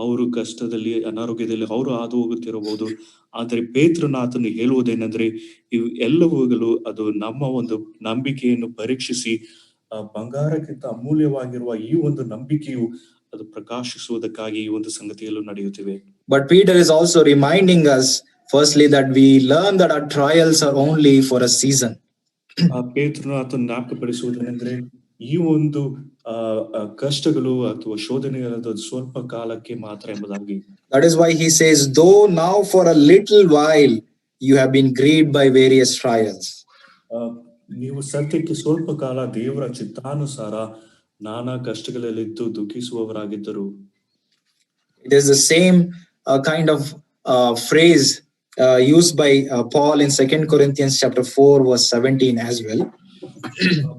[SPEAKER 2] ಅವರು ಕಷ್ಟದಲ್ಲಿ ಅನಾರೋಗ್ಯದಲ್ಲಿ ಅವರು ಹಾದು ಹೋಗುತ್ತಿರಬಹುದು. ಆದರೆ ಪೇತ್ರನಾಥನು ಹೇಳುವುದೇನೆಂದ್ರೆ ಇವು ಎಲ್ಲವುಗಳು ಅದು ನಮ್ಮ ಒಂದು ನಂಬಿಕೆಯನ್ನು ಪರೀಕ್ಷಿಸಿ ಬಂಗಾರಕ್ಕಿಂತ ಅಮೂಲ್ಯವಾಗಿರುವ ಈ ಒಂದು ನಂಬಿಕೆಯು ಅದು ಪ್ರಕಾಶಿಸುವುದಕ್ಕಾಗಿ ಈ ಒಂದು ಸಂಗತಿಯಲ್ಲೂ ನಡೆಯುತ್ತಿವೆ.
[SPEAKER 1] But Peter is also reminding us, firstly, that we learn that our trials are only for a season.
[SPEAKER 2] ಪೇತ್ರನಾಥನು ಜ್ಞಾಪಕಪಡಿಸುವುದೇನೆಂದ್ರೆ ಈ ಒಂದು ಕಷ್ಟಗಳು ಅಥವಾ ಶೋಧನೆಗಳು ಸ್ವಲ್ಪ ಕಾಲಕ್ಕೆ ಮಾತ್ರ ಎಂಬುದಾಗಿ.
[SPEAKER 1] That is why he says, though now for a little while you have been grieved by various trials.
[SPEAKER 2] ನೀವು ಸತ್ಯಕ್ಕೆ ಸ್ವಲ್ಪ ಕಾಲ ದೇವರ ಚಿತ್ತಾನುಸಾರ ನಾನಾ ಕಷ್ಟಗಳಲ್ಲಿದ್ದು ದುಃಖಿಸುವವರಾಗಿದ್ದರು.
[SPEAKER 1] It is the same kind of phrase used by Paul in 2 Corinthians chapter 4 verse 17 as well.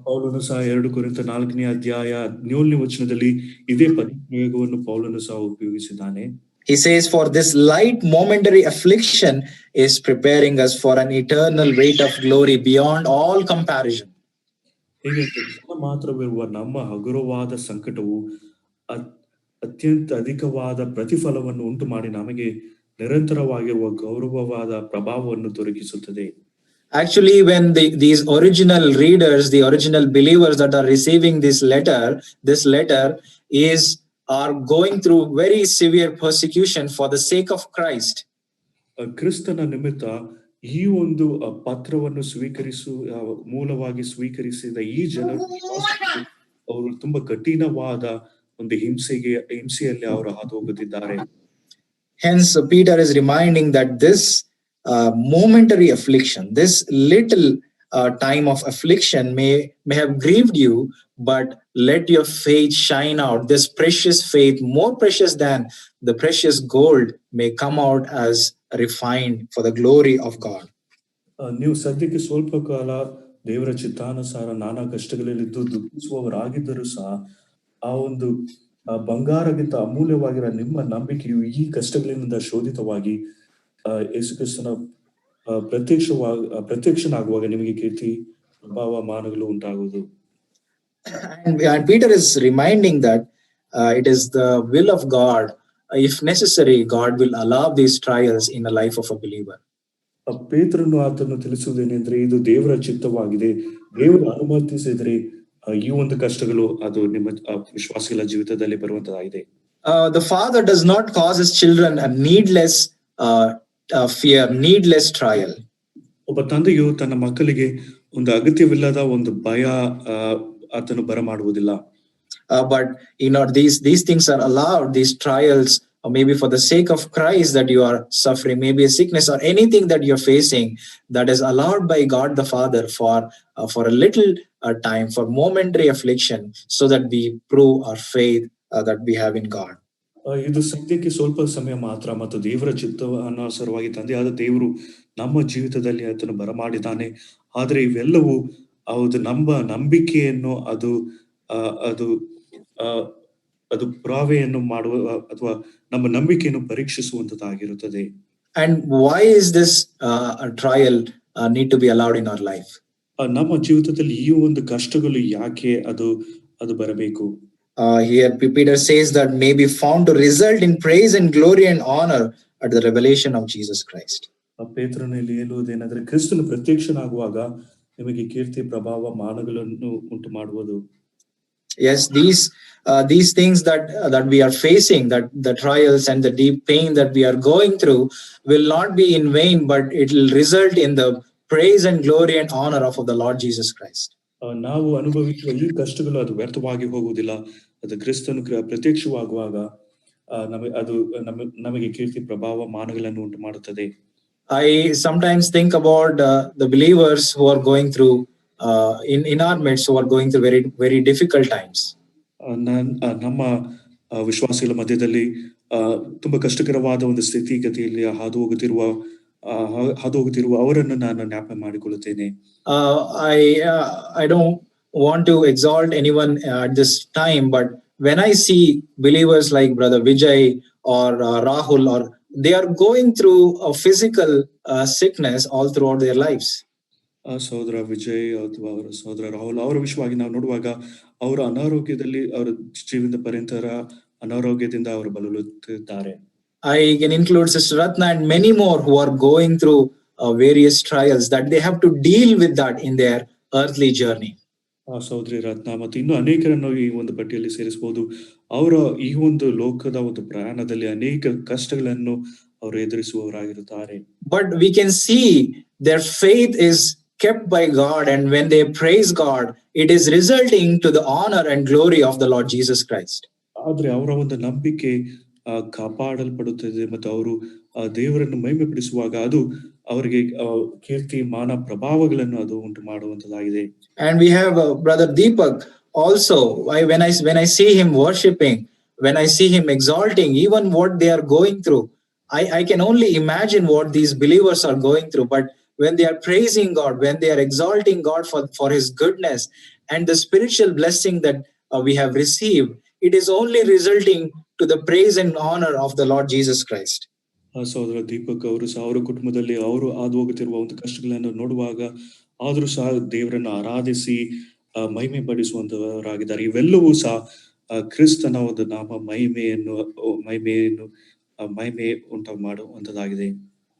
[SPEAKER 2] ಪೌಲನು ಸಹ 2 ಕೊರಿಂಥ 4ನೇ ಅಧ್ಯಾಯ 17ನೇ ವಚನದಲ್ಲಿ ಇದೇ ಪದಪ್ರಯೋಗವನ್ನು ಪೌಲನು ಸಹ ಉಪಯೋಗಿಸಿದ್ದಾನೆ.
[SPEAKER 1] He says, for this light momentary affliction is preparing us for an eternal weight of glory beyond all comparison.
[SPEAKER 2] ಹೀಗೆ ಮಾತ್ರವಿರುವ ನಮ್ಮ ಹಗುರವಾದ ಸಂಕಟವು ಅತ್ಯಂತ ಅಧಿಕವಾದ ಪ್ರತಿಫಲವನ್ನು ಉಂಟು ಮಾಡಿ ನಮಗೆ ನಿರಂತರವಾಗಿರುವ ಗೌರವವಾದ ಪ್ರಭಾವವನ್ನು ದೊರಕಿಸುತ್ತದೆ.
[SPEAKER 1] Actually, when these original readers, the original believers that are receiving this letter are going through very severe persecution for the sake of Christ.
[SPEAKER 2] ಕ್ರಿಸ್ತನ ನಿಮಿತ್ತ ಈ ಒಂದು ಪತ್ರವನ್ನು ಮೂಲವಾಗಿ ಸ್ವೀಕರಿಸಿದ ಈ ಜನರು ಅವರು ತುಂಬಾ ಕಠಿಣವಾದ ಒಂದು ಹಿಂಸೆಯಲ್ಲಿ ಅವರು ಹಾದು ಹೋಗುತ್ತಿದ್ದಾರೆ.
[SPEAKER 1] Hence, Peter is reminding that this momentary affliction, this little time of affliction may have grieved you, but let your faith shine out. This precious faith, more precious than the precious gold, may come out as refined for the glory of God.
[SPEAKER 2] ನೀವು ಸದ್ಯಕ್ಕೆ ಸ್ವಲ್ಪ ಕಾಲ ದೇವರ ಚಿತ್ತಾನುಸಾರ ನಾನಾ ಕಷ್ಟಗಳಲ್ಲಿದ್ದು ದುಃಖಿಸುವವರಾಗಿದ್ದರೂ ಸಹ ಆ ಒಂದು ಬಂಗಾರಕ್ಕಿಂತ ಅಮೂಲ್ಯವಾಗಿರೋ ನಿಮ್ಮ ನಂಬಿಕೆಯು ಈ ಕಷ್ಟಗಳಿಂದ ಶೋಧಿತವಾಗಿ ಯೇಸುಕ್ರಿಸ್ತನ ಪ್ರತ್ಯಕ್ಷನಾಗುವಾಗ ನಿಮಗೆ ಕೀರ್ತಿ ಪ್ರಭಾವ ಮಾನಗಳು ಉಂಟಾಗುವುದು.
[SPEAKER 1] And Peter is reminding that it is the will of God. If necessary, God will allow these trials in the life of a believer.
[SPEAKER 2] ಪೇತ್ರನು ಆತನು ತಿಳಿಸುವುದೇನೆಂದ್ರೆ ಇದು ದೇವರ ಚಿತ್ತವಾಗಿದೆ. ದೇವರು ಅನುಮತಿಸಿದರೆ ಈ ಒಂದು ಕಷ್ಟಗಳು ಅದು ನಿಮ್ಮ ವಿಶ್ವಾಸಿಗಳ ಜೀವಿತದಲ್ಲಿ ಬರುವಂತದಾಗಿದೆ.
[SPEAKER 1] The father does not cause his children a needless fear, needless trial.
[SPEAKER 2] ಒಬ್ಬ ತಂದೆಯು ತನ್ನ ಮಕ್ಕಳಿಗೆ ಒಂದು ಅಗತ್ಯವಿಲ್ಲದ ಒಂದು ಭಯ ಆತನು ಬರಮಾಡುವುದಿಲ್ಲ.
[SPEAKER 1] But these things are allowed, these trials, or maybe for the sake of Christ that you are suffering, maybe a sickness or anything that you're facing, that is allowed by God the Father for a little time, for momentary affliction, so that we prove our faith that we have in God.
[SPEAKER 2] ಇದು ಸದ್ಯಕ್ಕೆ ಸ್ವಲ್ಪ ಸಮಯ ಮಾತ್ರ ಮತ್ತು ದೇವರ ಚಿತ್ತವನುಸಾರವಾಗಿ ತಂದೆಯಾದ ದೇವರು ನಮ್ಮ ಜೀವಿತದಲ್ಲಿ ಆತನು ಬರಮಾಡಿದ್ದಾನೆ. ಆದ್ರೆ ಇವೆಲ್ಲವೂ ಅದು ನಮ್ಮ ನಂಬಿಕೆಯನ್ನು ಅದು ಪುರಾವೆಯನ್ನು ಮಾಡುವ ಅಥವಾ ನಮ್ಮ ನಂಬಿಕೆಯನ್ನು ಪರೀಕ್ಷಿಸುವಂತದ್ದಾಗಿರುತ್ತದೆ.
[SPEAKER 1] And why is this trial need to be allowed in our life?
[SPEAKER 2] ನಮ್ಮ ಜೀವಿತದಲ್ಲಿ ಈ ಒಂದು ಕಷ್ಟಗಳು ಯಾಕೆ ಅದು ಬರಬೇಕು?
[SPEAKER 1] Here Peter says that may be found to result in praise and glory and honor at the revelation of Jesus Christ.
[SPEAKER 2] ಪೇತ್ರನಲ್ಲಿ ಹೇಳುವುದೇನೆಂದರೆ ಕ್ರಿಸ್ತನು ಪ್ರತ್ಯಕ್ಷನಾಗುವಾಗ ನಿಮಗೆ ಕೀರ್ತಿ ಪ್ರಭಾವ ಮಾನಗಳನ್ನು ಉಂಟು ಮಾಡುವುದು.
[SPEAKER 1] Yes, these things that we are facing, that the trials and the deep pain that we are going through will not be in vain, but it will result in the praise and glory and honor of the Lord Jesus Christ.
[SPEAKER 2] ನಾವು ಅನುಭವಿಸುವ ಈ ಕಷ್ಟಗಳು ಅದು ವ್ಯರ್ಥವಾಗಿ ಹೋಗುವುದಿಲ್ಲ. ಅದು ಕ್ರಿಸ್ತನು ಪ್ರತ್ಯಕ್ಷವಾಗುವಾಗ ನಮಗೆ ಕೀರ್ತಿ ಪ್ರಭಾವ ಮಾನಗಳನ್ನು ಉಂಟು ಮಾಡುತ್ತದೆ.
[SPEAKER 1] I sometimes think about the believers who are going through in our midst, who are going through very, very difficult times.
[SPEAKER 2] ನಮ್ಮ ವಿಶ್ವಾಸಿಗಳ ಮಧ್ಯದಲ್ಲಿ ತುಂಬಾ ಕಷ್ಟಕರವಾದ ಒಂದು ಸ್ಥಿತಿಗತಿಯಲ್ಲಿ ಹಾದು ಹೋಗುತ್ತಿರುವ ಅವರನ್ನು ನಾನು ಜ್ಞಾಪಕ ಮಾಡಿಕೊಳ್ಳುತ್ತೇನೆ.
[SPEAKER 1] I don't want to exalt anyone at this time, but when I see believers like Brother Vijay or Rahul, or they are going through a physical sickness all throughout their lives.
[SPEAKER 2] ಸಹೋದರ ವಿಜಯ್ ಅಥವಾ ಅವರ ಸಹೋದರ ರಾಹುಲ್ ಅವರ ವಿಷಯವಾಗಿ ನಾವು ನೋಡುವಾಗ ಅವರ ಅನಾರೋಗ್ಯದಲ್ಲಿ ಅವರ ಜೀವನದ ಪರ್ಯಂತರ ಅನಾರೋಗ್ಯದಿಂದ ಅವರು ಬಳಲುತ್ತಿದ್ದಾರೆ.
[SPEAKER 1] I can include Sister Ratna and many more who are going through various trials that they have to deal with that in their earthly journey.
[SPEAKER 2] ಸಹೋದರಿ ರತ್ನ ಮತ್ತು ಇನ್ನು ಅನೇಕರನ್ನು ಈ ಒಂದು ಪಟ್ಟಿಯಲ್ಲಿ ಸೇರಿಸಬಹುದು. ಅವರ ಈ ಒಂದು ಲೋಕದ ಒಂದು ಪ್ರಯಾಣದಲ್ಲಿ ಅನೇಕ ಕಷ್ಟಗಳನ್ನು ಅವರು ಎದುರಿಸುವವರಾಗಿರುತ್ತಾರೆ.
[SPEAKER 1] But we can see their faith is kept by God, and when they praise God, it is resulting to the honor and glory of the Lord Jesus Christ.
[SPEAKER 2] ಆದ್ರೆ ಅವರ ಒಂದು ನಂಬಿಕೆ ಕಾಪಾಡಲ್ಪಡುತ್ತದೆ ಮತ್ತು ಅವರು ದೇವರನ್ನು ಮಹಿಮೆಪಡಿಸುವಾಗ ಅದು ಅವರಿಗೆ ಕೀರ್ತಿ ಮಾನ ಪ್ರಭಾವಗಳನ್ನು ಅದು ಉಂಟು ಮಾಡುವಂತದಾಗಿದೆ.
[SPEAKER 1] And we have Brother Deepak also. When I see him worshiping, when I see him exalting, even what they are going through, I can only imagine what these believers are going through. But when they are praising God, when they are exalting God for his goodness and the spiritual blessing that we have received, it is only resulting to the praise and honor of the Lord Jesus Christ.
[SPEAKER 2] ಸಹೋದರ ದೀಪಕ್ ಅವರು ಸಹ ಅವರ ಕುಟುಂಬದಲ್ಲಿ ಅವರು ಹಾದು ಹೋಗುತ್ತಿರುವ ಒಂದು ಕಷ್ಟಗಳನ್ನು ನೋಡುವಾಗ ಆದ್ರೂ ಸಹ ದೇವರನ್ನು ಆರಾಧಿಸಿ ಮಹಿಮೆ ಪಡಿಸುವಂತವರಾಗಿದ್ದಾರೆ. ಇವೆಲ್ಲವೂ ಸಹ ಕ್ರಿಸ್ತನ ಒಂದು ನಾಮ ಮಹಿಮೆ ಉಂಟು ಮಾಡುವಂತದಾಗಿದೆ.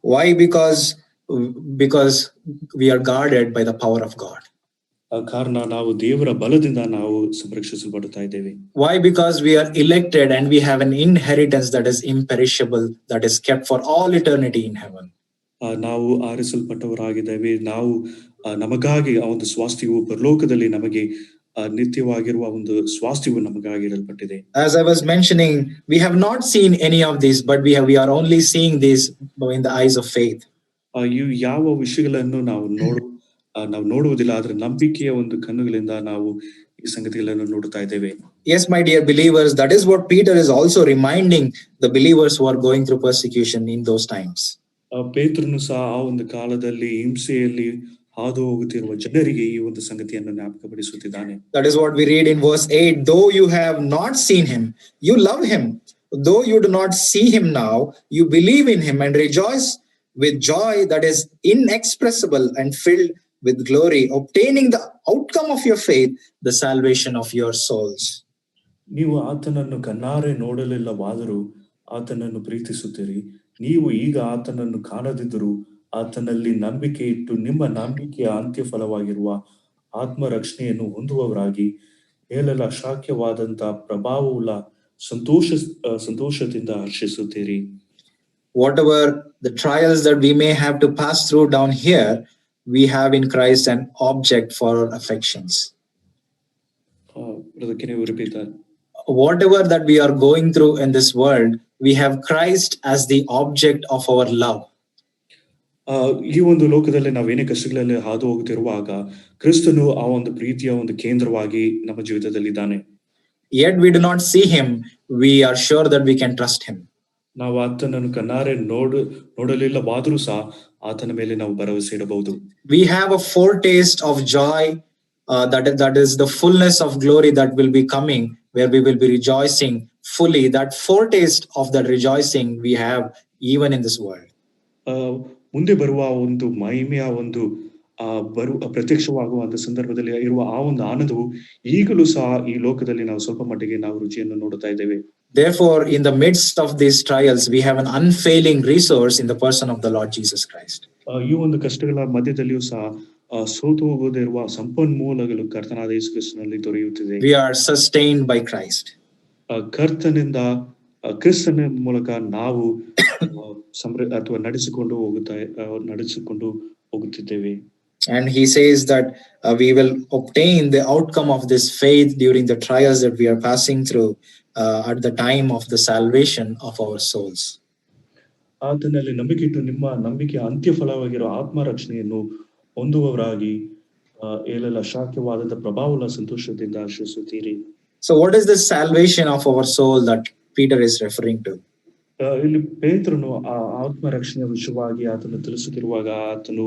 [SPEAKER 1] Why? Because we are guarded by the power of God.
[SPEAKER 2] ಕಾರಣ ನಾವು ದೇವರ ಬಲದಿಂದ ನಾವು ಸಂರಕ್ಷಿಸಲ್ಪಡುತ್ತಾ ಇದ್ದೇವೆ.
[SPEAKER 1] Why? Because we are elected and we have an inheritance that is imperishable, that is kept for all eternity in heaven.
[SPEAKER 2] ನಾವು ಆರಿಸಲ್ಪಟ್ಟವರಾಗಿದ್ದೇವೆ. ನಾವು ನಮಗಾಗಿ ಆ ಒಂದು ಸ್ವಾಸ್ಥ್ಯವು ಪರಲೋಕದಲ್ಲಿ ನಮಗೆ ನಿತ್ಯವಾಗಿರುವ ಒಂದು ಸ್ವಾಸ್ಥ್ಯವು ನಮಗಾಗಿರಲ್ಪಟ್ಟಿದೆ.
[SPEAKER 1] As I was mentioning, we have not seen any of this, but we are only seeing this in the eyes of faith.
[SPEAKER 2] ಇವು ಯಾವ ವಿಷಯಗಳನ್ನು ನಾವು ನೋಡುವುದಿಲ್ಲ, ಆದ್ರೆ ನಂಬಿಕೆಯ ಒಂದು ಕಣ್ಣುಗಳಿಂದ ನಾವು ಈ ಸಂಗತಿಗಳನ್ನು ನೋಡುತ್ತಾ ಇದ್ದೇವೆ.
[SPEAKER 1] Yes, my dear believers, that is what Peter is also reminding the believers who are going through persecution in those times.
[SPEAKER 2] ಪೇತ್ರನು ಸಹ ಆ ಒಂದು ಕಾಲದಲ್ಲಿ ಹಿಂಸೆಯಲ್ಲಿ ಹಾದು ಹೋಗುತ್ತಿರುವ ಜನರಿಗೆ ಈ ಒಂದು ಸಂಗತಿಯನ್ನು ಜ್ಞಾಪಕಪಡಿಸುತ್ತಿದ್ದಾನೆ.
[SPEAKER 1] That is what we read in verse 8. Though you have not seen him, you love him. Though you do not see him now, you believe in him and rejoice with joy that is inexpressible and filled with glory, obtaining the outcome of your faith, the salvation of your souls.
[SPEAKER 2] ನೀವು ಆತನನ್ನು ಕಣ್ಣಾರೆ ನೋಡಲಿಲ್ಲವಾದರೂ ಆತನನ್ನು ಪ್ರೀತಿಸುತ್ತೀರಿ. ನೀವು ಈಗ ಆತನನ್ನು ಕಾಣದಿದ್ದರೂ ಆತನಲ್ಲಿ ನಂಬಿಕೆ ಇಟ್ಟು ನಿಮ್ಮ ನಂಬಿಕೆಯ ಅಂತ್ಯಫಲವಾಗಿರುವ ಆತ್ಮರಕ್ಷಣೆಯನ್ನು ಹೊಂದುವವರಾಗಿ ಹೇಳಲು ಅಶಕ್ಯವಾದಂಥ ಪ್ರಭಾವವುಳ್ಳ ಸಂತೋಷದಿಂದ ಹರ್ಷಿಸುತ್ತೀರಿ.
[SPEAKER 1] Whatever the trials that we may have to pass through down here, we have in Christ an object for our affections.
[SPEAKER 2] Brother, can you repeat that?
[SPEAKER 1] Whatever that we are going through in this world, we have Christ as the object of our love.
[SPEAKER 2] ಈ ಒಂದು ಲೋಕದಲ್ಲಿ ನಾವೇನೇ ಕಷ್ಟಗಳಲ್ಲಿ ಹಾದು ಹೋಗುತ್ತಿರುವಾಗ ಕ್ರಿಸ್ತನು ಆ ಒಂದು ಪ್ರೀತಿಯ ಒಂದು ಕೇಂದ್ರವಾಗಿ ನಮ್ಮ ಜೀವಿತದಲ್ಲಿದ್ದಾನೆ.
[SPEAKER 1] Yet we do not see him, we are sure that we can trust him.
[SPEAKER 2] ನಾವು ಆತನನ್ನು ಕಣ್ಣಾರೆ ನೋಡಲಿಲ್ಲವಾದರೂ ಸಹ ಆತನ ಮೇಲೆ ನಾವು ಭರವಸೆ ಇಡಬಹುದು.
[SPEAKER 1] We have a foretaste of joy, that is the fullness of glory that will be coming, where we will be rejoicing fully. That foretaste of that rejoicing we have even in this world.
[SPEAKER 2] ಮುಂದೆ ಬರುವ ಒಂದು ಮಹಿಮೆಯ ಒಂದು ಪ್ರತ್ಯಕ್ಷವಾಗುವ ಒಂದು ಸಂದರ್ಭದಲ್ಲಿ ಇರುವ ಆ ಒಂದು ಆನಂದವು ಈಗಲೂ ಸಹ ಈ ಲೋಕದಲ್ಲಿ ನಾವು ಸ್ವಲ್ಪ ಮಟ್ಟಿಗೆ ನಾವು ರುಚಿಯನ್ನು ನೋಡುತ್ತಾ ಇದ್ದೇವೆ.
[SPEAKER 1] Therefore, in the midst of these trials, we have an unfailing resource in the person of the Lord Jesus Christ.
[SPEAKER 2] ಈ ಒಂದು ಕಷ್ಟಗಳ ಮಧ್ಯದಲ್ಲಿಯೂ ಸಹ ಸೋತು ಹೋಗದಿರುವ ಸಂಪನ್ಮೂಲಗಳು ಕರ್ತನಾದ ಯೇಸು ಕ್ರಿಸ್ತನಲ್ಲಿ ದೊರೆಯುತ್ತಿದೆ.
[SPEAKER 1] We are sustained by Christ.
[SPEAKER 2] ಕರ್ತನಿಂದ ಕ್ರಿಸ್ತನ ಮೂಲಕ ನಾವು ಅಥವಾ ನಡೆಸಿಕೊಂಡು ಹೋಗುತ್ತಿದ್ದೇವೆ.
[SPEAKER 1] And he says that we will obtain the outcome of this faith during the trials that we are passing through at the time of the salvation of our souls.
[SPEAKER 2] ಆತನಲ್ಲಿ ನಂಬಿಕೆ ಇಟ್ಟು ನಿಮ್ಮ ನಂಬಿಕೆಯ ಅಂತ್ಯಫಲವಾಗಿರೋ ಆತ್ಮರಕ್ಷಣೆಯನ್ನು ಹೊಂದುವವರಾಗಿ ಹೇಳಲು ಅಶಕ್ಯವಾದ ಪ್ರಭಾವವುಳ್ಳ ಸಂತೋಷದಿಂದ ಹರ್ಷಿಸುತ್ತೀರಿ.
[SPEAKER 1] So what is the salvation of our soul that Peter is referring to?
[SPEAKER 2] ಇಲ್ಲಿ ಪೇತ್ರನು ಆ ಆತ್ಮರಕ್ಷಣೆಯ ವಿಷಯವಾಗಿ ಆತನು ತಿಳಿಸುತ್ತಿರುವಾಗ ಆತನು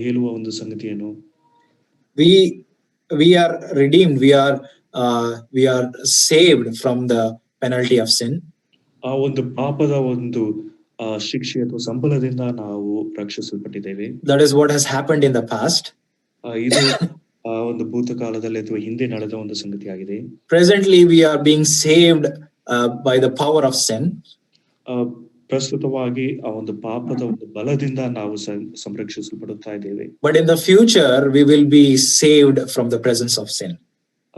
[SPEAKER 2] ಹೇಳುವ ಒಂದು ಸಂಗತಿಯನ್ನು,
[SPEAKER 1] we are redeemed, we are saved from the penalty of sin.
[SPEAKER 2] ಆ ಒಂದು ಪಾಪದ ಒಂದು ಶಿಕ್ಷೆ ಅಥವಾ ಸಂಬಳದಿಂದ ನಾವು ರಕ್ಷಿಸಲ್ಪಟ್ಟಿದ್ದೇವೆ.
[SPEAKER 1] That is what has happened in the past.
[SPEAKER 2] ಇದು ಒಂದು ಭೂತಕಾಲದಲ್ಲಿ ಅಥವಾ ಹಿಂದೆ ನಡೆದ ಒಂದು ಸಂಗತಿಯಾಗಿದೆ.
[SPEAKER 1] Presently we are being saved by the power of sin.
[SPEAKER 2] ಪ್ರಸ್ತುತವಾಗಿ ಆ ಒಂದು ಪಾಪದ ಒಂದು ಬಲದಿಂದ ನಾವು ಸಂರಕ್ಷಿಸಲ್ಪಡುತ್ತಾ ಇದ್ದೇವೆ.
[SPEAKER 1] But in the future we will be saved from the presence of sin.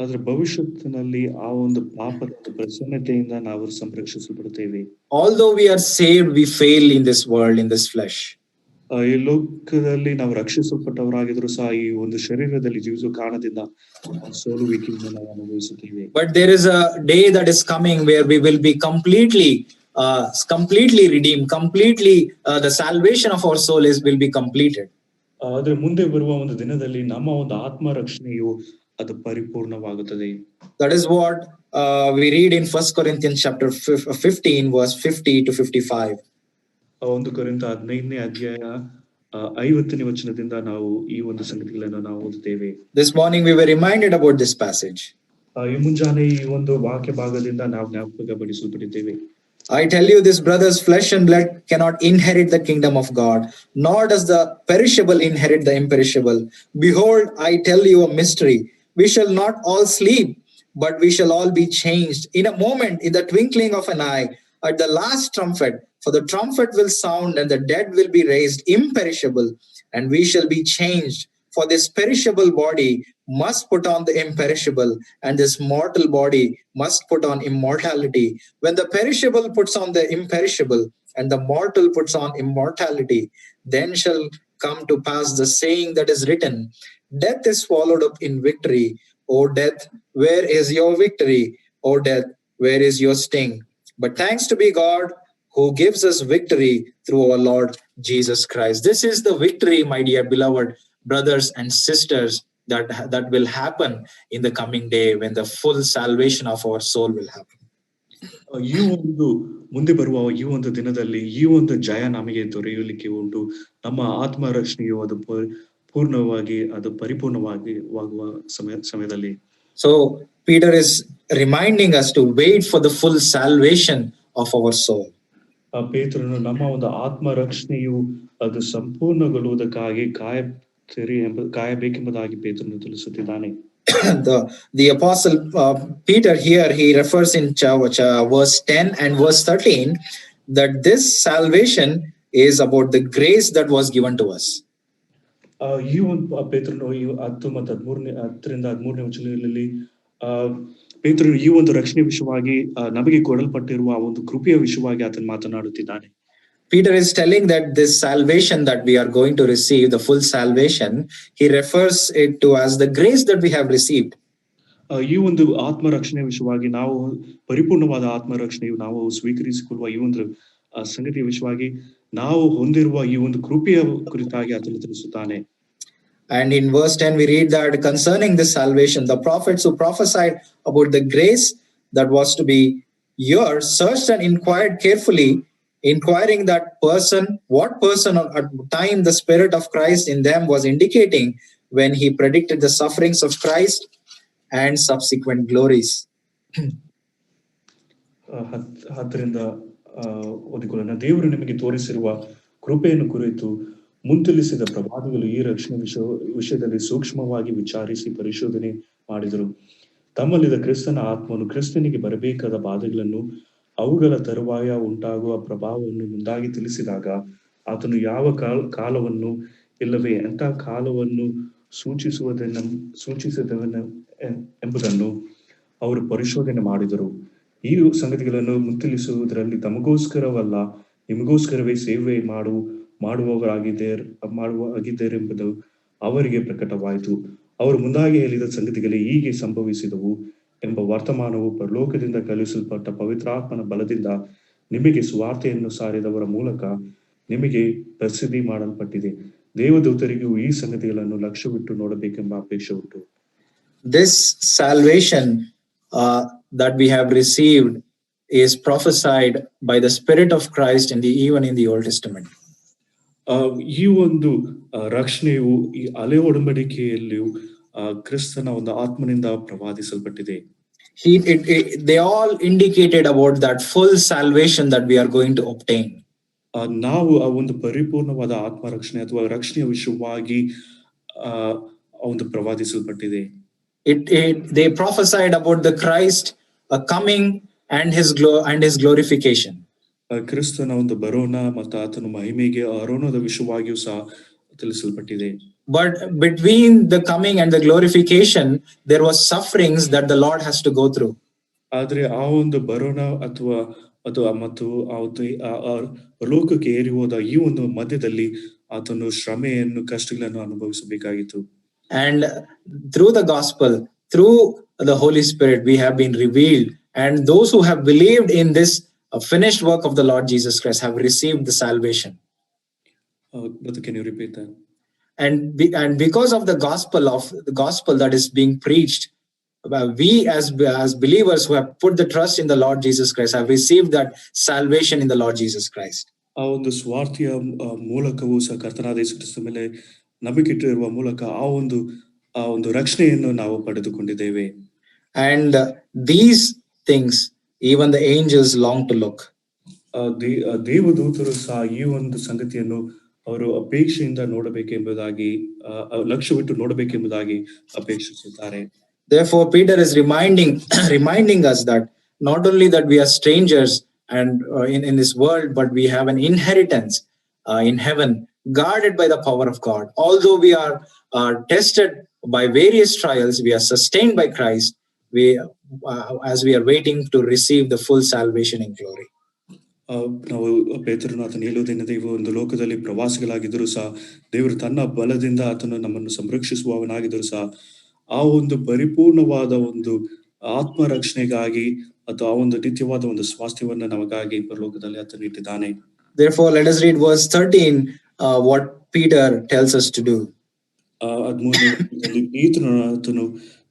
[SPEAKER 2] ಆದ್ರೆ ಭವಿಷ್ಯತ್ತಿನಲ್ಲಿ ಆ ಒಂದು ಪಾಪದ ಪ್ರಸನ್ನತೆಯಿಂದ ನಾವು ಸಂರಕ್ಷಿಸಲ್ಪಡುತ್ತೇವೆ.
[SPEAKER 1] Although we are saved, we fail in this world, in this flesh.
[SPEAKER 2] ಈ ಲೋಕದಲ್ಲಿ ನಾವು ರಕ್ಷಿಸಲ್ಪಟ್ಟವರಾಗಿದ್ರು ಸಹ ಈ ಒಂದು ಶರೀರದಲ್ಲಿ ಜೀವಿಸುವ ಕಾರಣದಿಂದ ಸೋಲುವಿಕೆಯನ್ನು ನಾವು ಅನುಭವಿಸುತ್ತೇವೆ.
[SPEAKER 1] But there is a day that is coming where we will be completely redeemed, the salvation of our soul will be completed.
[SPEAKER 2] ಆದ್ರೆ ಮುಂದೆ ಬರುವ ಒಂದು ದಿನದಲ್ಲಿ ನಮ್ಮ ಒಂದು ಆತ್ಮ ರಕ್ಷಣೆಯು ಅದು ಪರಿಪೂರ್ಣವಾಗುತ್ತದೆ.
[SPEAKER 1] That is what we read in 1 Corinthians chapter 15 verse 50 to 55.
[SPEAKER 2] 1 ಕೊರಿಂಥ 15ನೇ ಅಧ್ಯಾಯ 50ನೇ ವಚನದಿಂದ ನಾವು ಈ ಒಂದು ಸಂಗತಿಗಳನ್ನು ನಾವು ಓದುತ್ತೇವೆ.
[SPEAKER 1] This morning we were reminded about this passage.
[SPEAKER 2] ಈ ಮುಂಜಾನೆ ಈ ಒಂದು ವಾಕ್ಯ ಭಾಗದಿಂದ ನಾವು ಜ್ಞಾಪಕಪಡಿಸಲ್ಪಟ್ಟಿದ್ದೇವೆ.
[SPEAKER 1] I tell you this, brothers, flesh and blood cannot inherit the kingdom of God, nor does the perishable inherit the imperishable. Behold, I tell you a mystery. We shall not all sleep, but we shall all be changed in a moment, in the twinkling of an eye, at the last trumpet. For the trumpet will sound, and the dead will be raised imperishable, and we shall be changed. For this perishable body must put on the imperishable, and this mortal body must put on immortality. When the perishable puts on the imperishable, and the mortal puts on immortality, then shall come to pass the saying that is written, Death is swallowed up in victory. O death, where is your victory? O death, where is your sting? But thanks to be God, who gives us victory through our Lord Jesus Christ. This is the victory, my dear beloved brothers and sisters, that will happen in the coming day, when the full salvation of our soul will happen.
[SPEAKER 2] ಈ ಒಂದು ಮುಂದೆ ಬರುವ ಈ ಒಂದು ದಿನದಲ್ಲಿ ಈ ಒಂದು ಜಯ ನಮಗೆ ದೊರೆಯಲಿಕ್ಕೆ ಉಂಟು. ನಮ್ಮ ಆತ್ಮ ರಕ್ಷಣೆಯು ಅದು ಪೂರ್ಣವಾಗಿ ಅದು ಪರಿಪೂರ್ಣವಾಗುವ ಸಮಯದಲ್ಲಿ.
[SPEAKER 1] So Peter is reminding us to wait for the full salvation of our soul.
[SPEAKER 2] ಪೇತ್ರನು ನಮ್ಮ ಒಂದು ಆತ್ಮ ರಕ್ಷಣೆಯು ಅದು ಸಂಪೂರ್ಣಗೊಳ್ಳುವುದಕ್ಕಾಗಿ ಕಾಯಬೇಕೆಂಬುದಾಗಿ ಪೇತ್ರನು ತಿಳಿಸುತ್ತಿದ್ದಾನೆ.
[SPEAKER 1] The apostle Peter here, he refers in verse 10 and verse 13 that this salvation is about the grace that was given to us.
[SPEAKER 2] ಈ ಒಂದು ಪೇತ್ರನು 10 ಮತ್ತು 10ರಿಂದ 13ನೇ ವಚನಗಳಲ್ಲಿ ಪೇತ್ರನು ಈ ಒಂದು ರಕ್ಷಣೆ ವಿಷಯವಾಗಿ ನಮಗೆ ಕೊಡಲ್ಪಟ್ಟಿರುವ ಒಂದು ಕೃಪೆಯ ವಿಷಯವಾಗಿ ಆತನು ಮಾತನಾಡುತ್ತಿದ್ದಾನೆ.
[SPEAKER 1] Peter is telling that this salvation that we are going to receive, the full salvation, he refers it to as the grace that we have received.
[SPEAKER 2] ಈ ಒಂದು ಆತ್ಮ ರಕ್ಷಣೆ ವಿಷಯವಾಗಿ ನಾವು ಪರಿಪೂರ್ಣವಾದ ಆತ್ಮ ರಕ್ಷಣೆಯು ನಾವು ಸ್ವೀಕರಿಸಿಕೊಳ್ಳುವ ಈ ಒಂದು ಸಂಗತಿಯ ವಿಷಯವಾಗಿ ನಾವು ಹೊಂದಿರುವ ಈ ಒಂದು ಕೃಪೆಯ ಕುರಿತಾಗಿ ಆತನು ತಿಳಿಸುತ್ತಾನೆ.
[SPEAKER 1] And in verse 10 we read that concerning this salvation, the prophets who prophesied about the grace that was to be yours searched and inquired carefully, inquiring that what person at the time the Spirit of Christ in them was indicating when he predicted the sufferings of Christ and subsequent glories.
[SPEAKER 2] 10ರಿಂದ ಓದಿಕೊಳ್ಳೋಣ. ದೇವರು ನಿಮಗೆ ತೋರಿಸಿರುವ ಕೃಪೆಯನ್ನು ಕುರಿತು ಮುಂತಿಳಿಸಿದ ಪ್ರವಾದಿಗಳು ಈ ರಕ್ಷಣೆ ವಿಷಯದಲ್ಲಿ ಸೂಕ್ಷ್ಮವಾಗಿ ವಿಚಾರಿಸಿ ಪರಿಶೋಧನೆ ಮಾಡಿದರು. ತಮ್ಮಲ್ಲಿದ್ದ ಕ್ರಿಸ್ತನ ಆತ್ಮನು ಕ್ರಿಸ್ತನಿಗೆ ಬರಬೇಕಾದ ಬಾಧೆಗಳನ್ನು ಅವುಗಳ ತರುವಾಯ ಉಂಟಾಗುವ ಪ್ರಭಾವವನ್ನು ಮುಂದಾಗಿ ತಿಳಿಸಿದಾಗ ಆತನು ಯಾವ ಕಾಲವನ್ನು ಇಲ್ಲವೇ ಎಂಥ ಕಾಲವನ್ನು ಸೂಚಿಸಿದವನು ಎಂಬುದನ್ನು ಅವರು ಪರಿಶೋಧನೆ ಮಾಡಿದರು. ಈ ಸಂಗತಿಗಳನ್ನು ಮುಂತಿಳಿಸುವುದರಲ್ಲಿ ತಮಗೋಸ್ಕರವಲ್ಲ ನಿಮಗೋಸ್ಕರವೇ ಸೇವೆ ಮಾಡುವಾಗಿದ್ದರೆಂಬುದು ಅವರಿಗೆ ಪ್ರಕಟವಾಯಿತು. ಅವರು ಮುಂದಾಗಿ ಹೇಳಿದ ಸಂಗತಿಗಳೇ ಹೀಗೆ ಸಂಭವಿಸಿದವು ಎಂಬ ವರ್ತಮಾನವು ಪರಲೋಕದಿಂದ ಕಳುಹಿಸಲ್ಪಟ್ಟ ಪವಿತ್ರಾತ್ಮನ ಬಲದಿಂದ ನಿಮಗೆ ಸುವಾರ್ತೆಯನ್ನು ಸಾರಿದವರ ಮೂಲಕ ನಿಮಗೆ ಪ್ರಸಿದ್ಧಿ ಮಾಡಲ್ಪಟ್ಟಿದೆ. ದೇವದೂತರಿಗೂ ಈ ಸಂಗತಿಗಳನ್ನು ಲಕ್ಷ್ಯವಿಟ್ಟು ನೋಡಬೇಕೆಂಬ ಅಪೇಕ್ಷೆ ಉಂಟು.
[SPEAKER 1] This salvation that we have received is prophesied by the Spirit of Christ even in the Old Testament.
[SPEAKER 2] ಈ ಒಂದು ರಕ್ಷಣೆಯು ಈ ಹಳೆ ಒಡಂಬಡಿಕೆಯಲ್ಲಿಯೂ ಕ್ರಿಸ್ತನ ಒಂದು ಆತ್ಮನಿಂದ ಪ್ರವಾದಿಸಲ್ಪಟ್ಟಿದೆ.
[SPEAKER 1] They all indicated about that full salvation that we are going to obtain.
[SPEAKER 2] ನಾವು ಆ ಒಂದು ಪರಿಪೂರ್ಣವಾದ ಆತ್ಮ ರಕ್ಷಣೆ ಅಥವಾ ರಕ್ಷಣೆಯ ವಿಷಯವಾಗಿ ಒಂದು ಪ್ರವಾದಿಸಲ್ಪಟ್ಟಿದೆ.
[SPEAKER 1] They prophesied about the Christ coming and his glorification.
[SPEAKER 2] ಕ್ರಿಸ್ತನ ಒಂದು ಬರೋಣ ಮತ್ತು ಆತನ ಮಹಿಮೆಗೆ ಆರೋಹಣದ ವಿಷಯವಾಗಿಯೂ ಸಹ ತಿಳಿಸಲ್ಪಟ್ಟಿದೆ.
[SPEAKER 1] But between the coming and the glorification, there was sufferings that the Lord has to go through.
[SPEAKER 2] ಆದ್ರೆ ಆ ಒಂದು ಬರೋಣ ಅಥವಾ ಮತ್ತು ಲೋಕಕ್ಕೆ ಏರಿ ಹೋದ ಈ ಒಂದು ಮಧ್ಯದಲ್ಲಿ ಆತನು ಶ್ರಮೆಯನ್ನು ಕಷ್ಟಗಳನ್ನು ಅನುಭವಿಸಬೇಕಾಗಿತ್ತು.
[SPEAKER 1] And through the gospel, through the Holy Spirit, we have been revealed, and those who have believed in this finished work of the Lord Jesus Christ have received the salvation.
[SPEAKER 2] But can you repeat that?
[SPEAKER 1] And because of the gospel that is being preached, we as believers who have put the trust in the Lord Jesus Christ have received that salvation in the Lord Jesus Christ.
[SPEAKER 2] ಆ ಒಂದು ಸ್ವಾರ್ಥಿಯ ಮೂಲಕವೂ ಸಹ ಕರ್ತನಾದ ಯೇಸು ಕ್ರಿಸ್ತನ ಮೇಲೆ ನಂಬಿಕೆಯಿಟ್ಟಿರುವ ಮೂಲಕ ಆ ಒಂದು ರಕ್ಷಣೆಯನ್ನು ನಾವು ಪಡೆದುಕೊಂಡಿದ್ದೇವೆ.
[SPEAKER 1] And these things even the angels long to look.
[SPEAKER 2] ದೇವದೂತರು ಸಹ ಈ ಒಂದು ಸಂಗತಿಯನ್ನು ಅವರು ಅಪೇಕ್ಷೆಯಿಂದ ನೋಡಬೇಕೆಂಬುದಾಗಿ ಲಕ್ಷ್ಯವಿಟ್ಟು ನೋಡಬೇಕೆಂಬುದಾಗಿ ಅಪೇಕ್ಷಿಸುತ್ತಾರೆ.
[SPEAKER 1] Therefore Peter is reminding us that not only that we are strangers and in this world, but we have an inheritance in heaven, guarded by the power of God. Although we are tested by various trials, we are sustained by Christ, as we are waiting to receive the full salvation in glory.
[SPEAKER 2] ನಾವು ಪೇತ್ರನು ಆತನು ಹೇಳುವುದೇನೆಂದರೆ, ಈ ಒಂದು ಲೋಕದಲ್ಲಿ ಪ್ರವಾಸಿಗಳಾಗಿದ್ದರೂ ಸಹ ದೇವರು ತನ್ನ ಬಲದಿಂದ ಆತನು ನಮ್ಮನ್ನು ಸಂರಕ್ಷಿಸುವವನಾಗಿದ್ದರೂ ಸಹ ಆ ಒಂದು ಪರಿಪೂರ್ಣವಾದ ಒಂದು ಆತ್ಮ ರಕ್ಷಣೆಗಾಗಿ ಅಥವಾ ಆ ಒಂದು ನಿತ್ಯವಾದ ಒಂದು ಸ್ವಾಸ್ಥ್ಯವನ್ನು ನಮಗಾಗಿ ಪರಲೋಕದಲ್ಲಿ ಆತನು ಇಟ್ಟಿದ್ದಾನೆ.
[SPEAKER 1] Therefore let us read verse 13, what Peter tells us to do.
[SPEAKER 2] 13ನೇ ಪೇತ್ರನು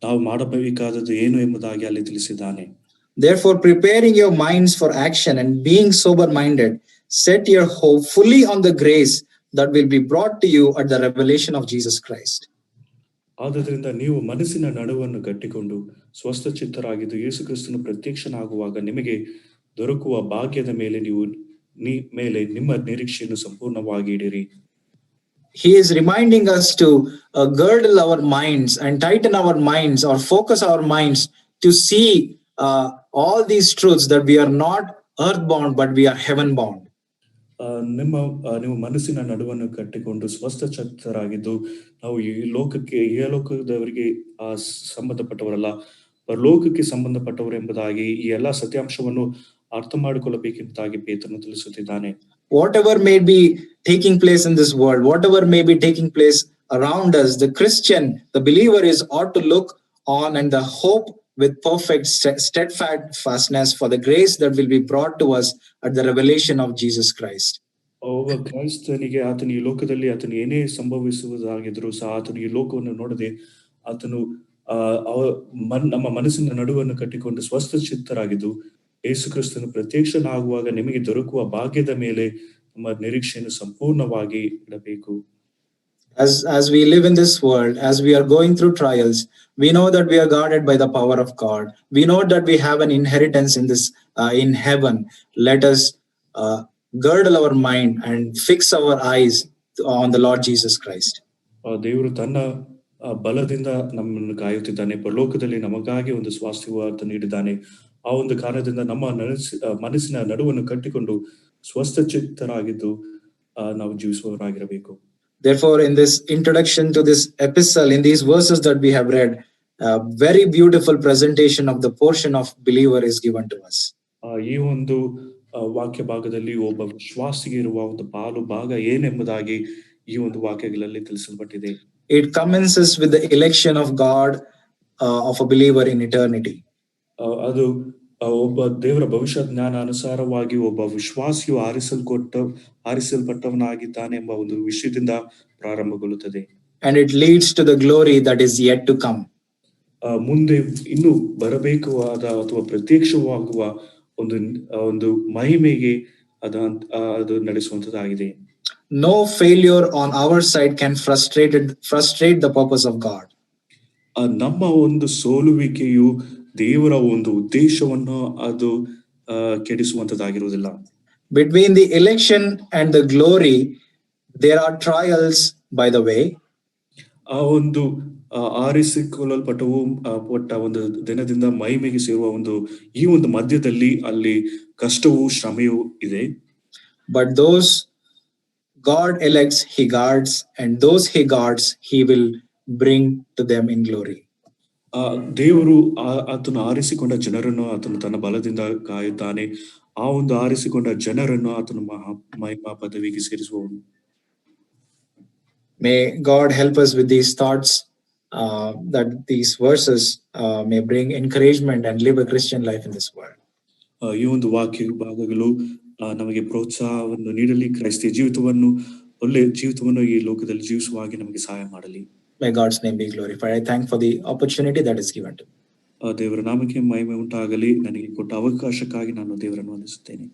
[SPEAKER 2] ನಾವು ಮಾಡಬೇಕಾದದ್ದು ಏನು ಎಂಬುದಾಗಿ ಅಲ್ಲಿ ತಿಳಿಸಿದ್ದಾನೆ.
[SPEAKER 1] Therefore preparing your minds for action and being sober minded, set your hope fully on the grace that will be brought to you at the revelation of Jesus Christ.
[SPEAKER 2] ಆದ್ದರಿಂದ ನೀವು ಮನಸ್ಸಿನ ನಡುವನ್ನು ಗಟ್ಟಿಕೊಂಡು ಸ್ವಸ್ಥಚಿತ್ತರಾಗಿದ್ದು ಯೇಸು ಕ್ರಿಸ್ತನು ಪ್ರತ್ಯಕ್ಷನಾಗುವಾಗ ನಿಮಗೆ ದೊರಕುವ ಭಾಗ್ಯದ ಮೇಲೆ ನೀವು ಮೇಲೆ ನಿಮ್ಮ ನಿರೀಕ್ಷೆಯನ್ನು ಸಂಪೂರ್ಣವಾಗಿ ಇಡಿರಿ.
[SPEAKER 1] He is reminding us to girdle our minds and tighten our minds or focus our minds to see all these truths that we are not earthbound but we are heaven bound.
[SPEAKER 2] ನಿಮ್ಮ ಮನಸ್ಸಿನ ನಡುವನ್ನು ಕಟ್ಟಿಕೊಂಡು ಸ್ವಸ್ಥಚಿತ್ತರಾಗಿದ್ದು ನಾವು ಈ ಲೋಕದವರಿಗೆ ಸಂಬಂಧಪಟ್ಟವರಲ್ಲ, ಪರಲೋಕಕ್ಕೆ ಸಂಬಂಧಪಟ್ಟವರು ಎಂಬುದಾಗಿ ಈ ಎಲ್ಲಾ ಸತ್ಯಾಂಶವನ್ನು ಅರ್ಥ ಮಾಡಿಕೊಳ್ಳಬೇಕೆಂಬುದಾಗಿ ಪೇತ್ರನು ತಿಳಿಸುತ್ತಿದ್ದಾನೆ.
[SPEAKER 1] Whatever may be taking place in this world, whatever may be taking place around us, the Christian, the believer is ought to look on and the hope with perfect steadfastness for the grace that will be brought to us at the revelation of Jesus Christ.
[SPEAKER 2] ಒಬ್ಬ ಕ್ರೈಸ್ತನಿಗೆ ಆತನು ಈ ಲೋಕದಲ್ಲಿ ಆತನು ಏನೇ ಸಂಭವಿಸುವುದಾಗಿದ್ರು ಸಹ ಆತನು ಈ ಲೋಕವನ್ನು ನೋಡದೆ ಆತನು ನಮ್ಮ ಮನಸ್ಸಿನ ನಡುವನ್ನು ಕಟ್ಟಿಕೊಂಡು ಸ್ವಸ್ಥಚಿತ್ತರಾಗಿದ್ದು ಯೇಸು ಕ್ರಿಸ್ತನು ಪ್ರತ್ಯಕ್ಷನಾಗುವಾಗ ನಿಮಗೆ ದೊರಕುವ ಭಾಗ್ಯದ ಮೇಲೆ ನಮ್ಮ ನಿರೀಕ್ಷೆಯನ್ನು ಸಂಪೂರ್ಣವಾಗಿ ಇಡಬೇಕು.
[SPEAKER 1] As we live in this world, as we are going through trials, we know that we are guarded by the power of God. We know that we have an inheritance in this in heaven. Let us girdle our mind and fix our eyes on the Lord Jesus Christ.
[SPEAKER 2] ದೇವರು ತನ್ನ ಬಲದಿಂದ ನಮ್ಮನ್ನು ಕಾಯುತ್ತಿದ್ದಾನೆ. ಪರಲೋಕದಲ್ಲಿ ನಮಗಾಗಿ ಒಂದು ಸ್ವಾಸ್ಥ್ಯವನ್ನು ನೀಡಿದ್ದಾನೆ. ಆ ಒಂದು ಕಾರಣದಿಂದ ನಮ್ಮ ಮನಸ್ಸಿನ ನಡುವನ್ನು ಕಟ್ಟಿಕೊಂಡು ಸ್ವಸ್ಥಚಿತ್ತರಾಗಿದ್ದು ನಾವು ಜೀವಿಸುವವರಾಗಿರಬೇಕು.
[SPEAKER 1] Therefore, in this introduction to this epistle, in these verses that we have read, a very beautiful presentation of the portion of believer is given to us.
[SPEAKER 2] ಈ ಒಂದು ವಾಕ್ಯ ಭಾಗದಲ್ಲಿ ಒಬ್ಬ ವಿಶ್ವಾಸಿಗೆ ಇರುವ ಒಂದು ಪಾಲು ಭಾಗ ಏನೆಂಬುದಾಗಿ ಈ ಒಂದು ವಾಕ್ಯಗಳಲ್ಲಿ ತಿಳಿಸಲ್ಪಟ್ಟಿದೆ.
[SPEAKER 1] It commences with the election of God of a believer in eternity.
[SPEAKER 2] ಅದು ಒಬ್ಬ ದೇವರ ಭವಿಷ್ಯ ಜ್ಞಾನ ಅನುಸಾರವಾಗಿ ಒಬ್ಬ ವಿಶ್ವಾಸಿಯು ಆರಿಸಲ್ಪಟ್ಟವನಾಗಿದ್ದಾನೆ ಎಂಬ ಒಂದು ವಿಷಯದಿಂದ ಪ್ರಾರಂಭಗೊಳ್ಳುತ್ತದೆ.
[SPEAKER 1] And it leads to the glory that is yet to come.
[SPEAKER 2] ಮುಂದೆ ಇನ್ನು ಬರಬೇಕಾದ ಅಥವಾ ಪ್ರತ್ಯಕ್ಷವಾಗುವ ಒಂದು ಮಹಿಮೆಗೆ ಅದು ನಡೆಸುವಂತದ್ದಾಗಿದೆ.
[SPEAKER 1] No failure on our side can frustrate the purpose of God.
[SPEAKER 2] ನಮ್ಮ ಒಂದು ಸೋಲುವಿಕೆಯು ದೇವರ ಒಂದು ಉದ್ದೇಶವನ್ನು ಅದು ಕೆಡಿಸುವಂತದ್ದಾಗಿರುವುದಿಲ್ಲ.
[SPEAKER 1] Between the election and the glory, there are trials by the way.
[SPEAKER 2] ಆ ಒಂದು ಆರಿಸಿಕೊಳ್ಳಲ್ಪಟ್ಟ ಒಂದು ದಿನದಿಂದ ಮಹಿಮೆಗೆ ಸೇರುವ ಈ ಒಂದು ಮಧ್ಯದಲ್ಲಿ ಅಲ್ಲಿ ಕಷ್ಟವೂ ಶ್ರಮೆಯೂ ಇದೆ.
[SPEAKER 1] But those God elects, he guards, and those he guards, he will bring to them in glory.
[SPEAKER 2] ದೇವರು ಆತನು ಆರಿಸಿಕೊಂಡ ಜನರನ್ನು ಆತನು ತನ್ನ ಬಲದಿಂದ ಕಾಯುತ್ತಾನೆ. ಆ ಒಂದು ಆರಿಸಿಕೊಂಡ ಜನರನ್ನು ಆತನು ಮಹಿಮಾ ಪದವಿಗೆ ಸೇರಿಸುವವನು.
[SPEAKER 1] May God help us with these thoughts, that these verses may bring encouragement and live a Christian life in this world.
[SPEAKER 2] ಈ ಒಂದು ವಾಕ್ಯ ಭಾಗಗಳು ನಮಗೆ ಪ್ರೋತ್ಸಾಹವನ್ನು ನೀಡಲಿ, ಕ್ರೈಸ್ತ ಜೀವಿತವನ್ನು ಒಳ್ಳೆಯ ಜೀವಿತವನ್ನು ಈ ಲೋಕದಲ್ಲಿ ಜೀವಿಸುವ ಹಾಗೆ ನಮಗೆ ಸಹಾಯ ಮಾಡಲಿ.
[SPEAKER 1] May God's name be glorified. I thank for the opportunity that is given to me.
[SPEAKER 2] ದೇವರ ನಾಮಕ್ಕೆ ಮಹಿಮೆ ಉಂಟಾಗಲಿ. ನನಗೆ ಕೊಟ್ಟ ಅವಕಾಶಕ್ಕಾಗಿ ನಾನು ದೇವರನ್ನು ವಂದಿಸುತ್ತೇನೆ.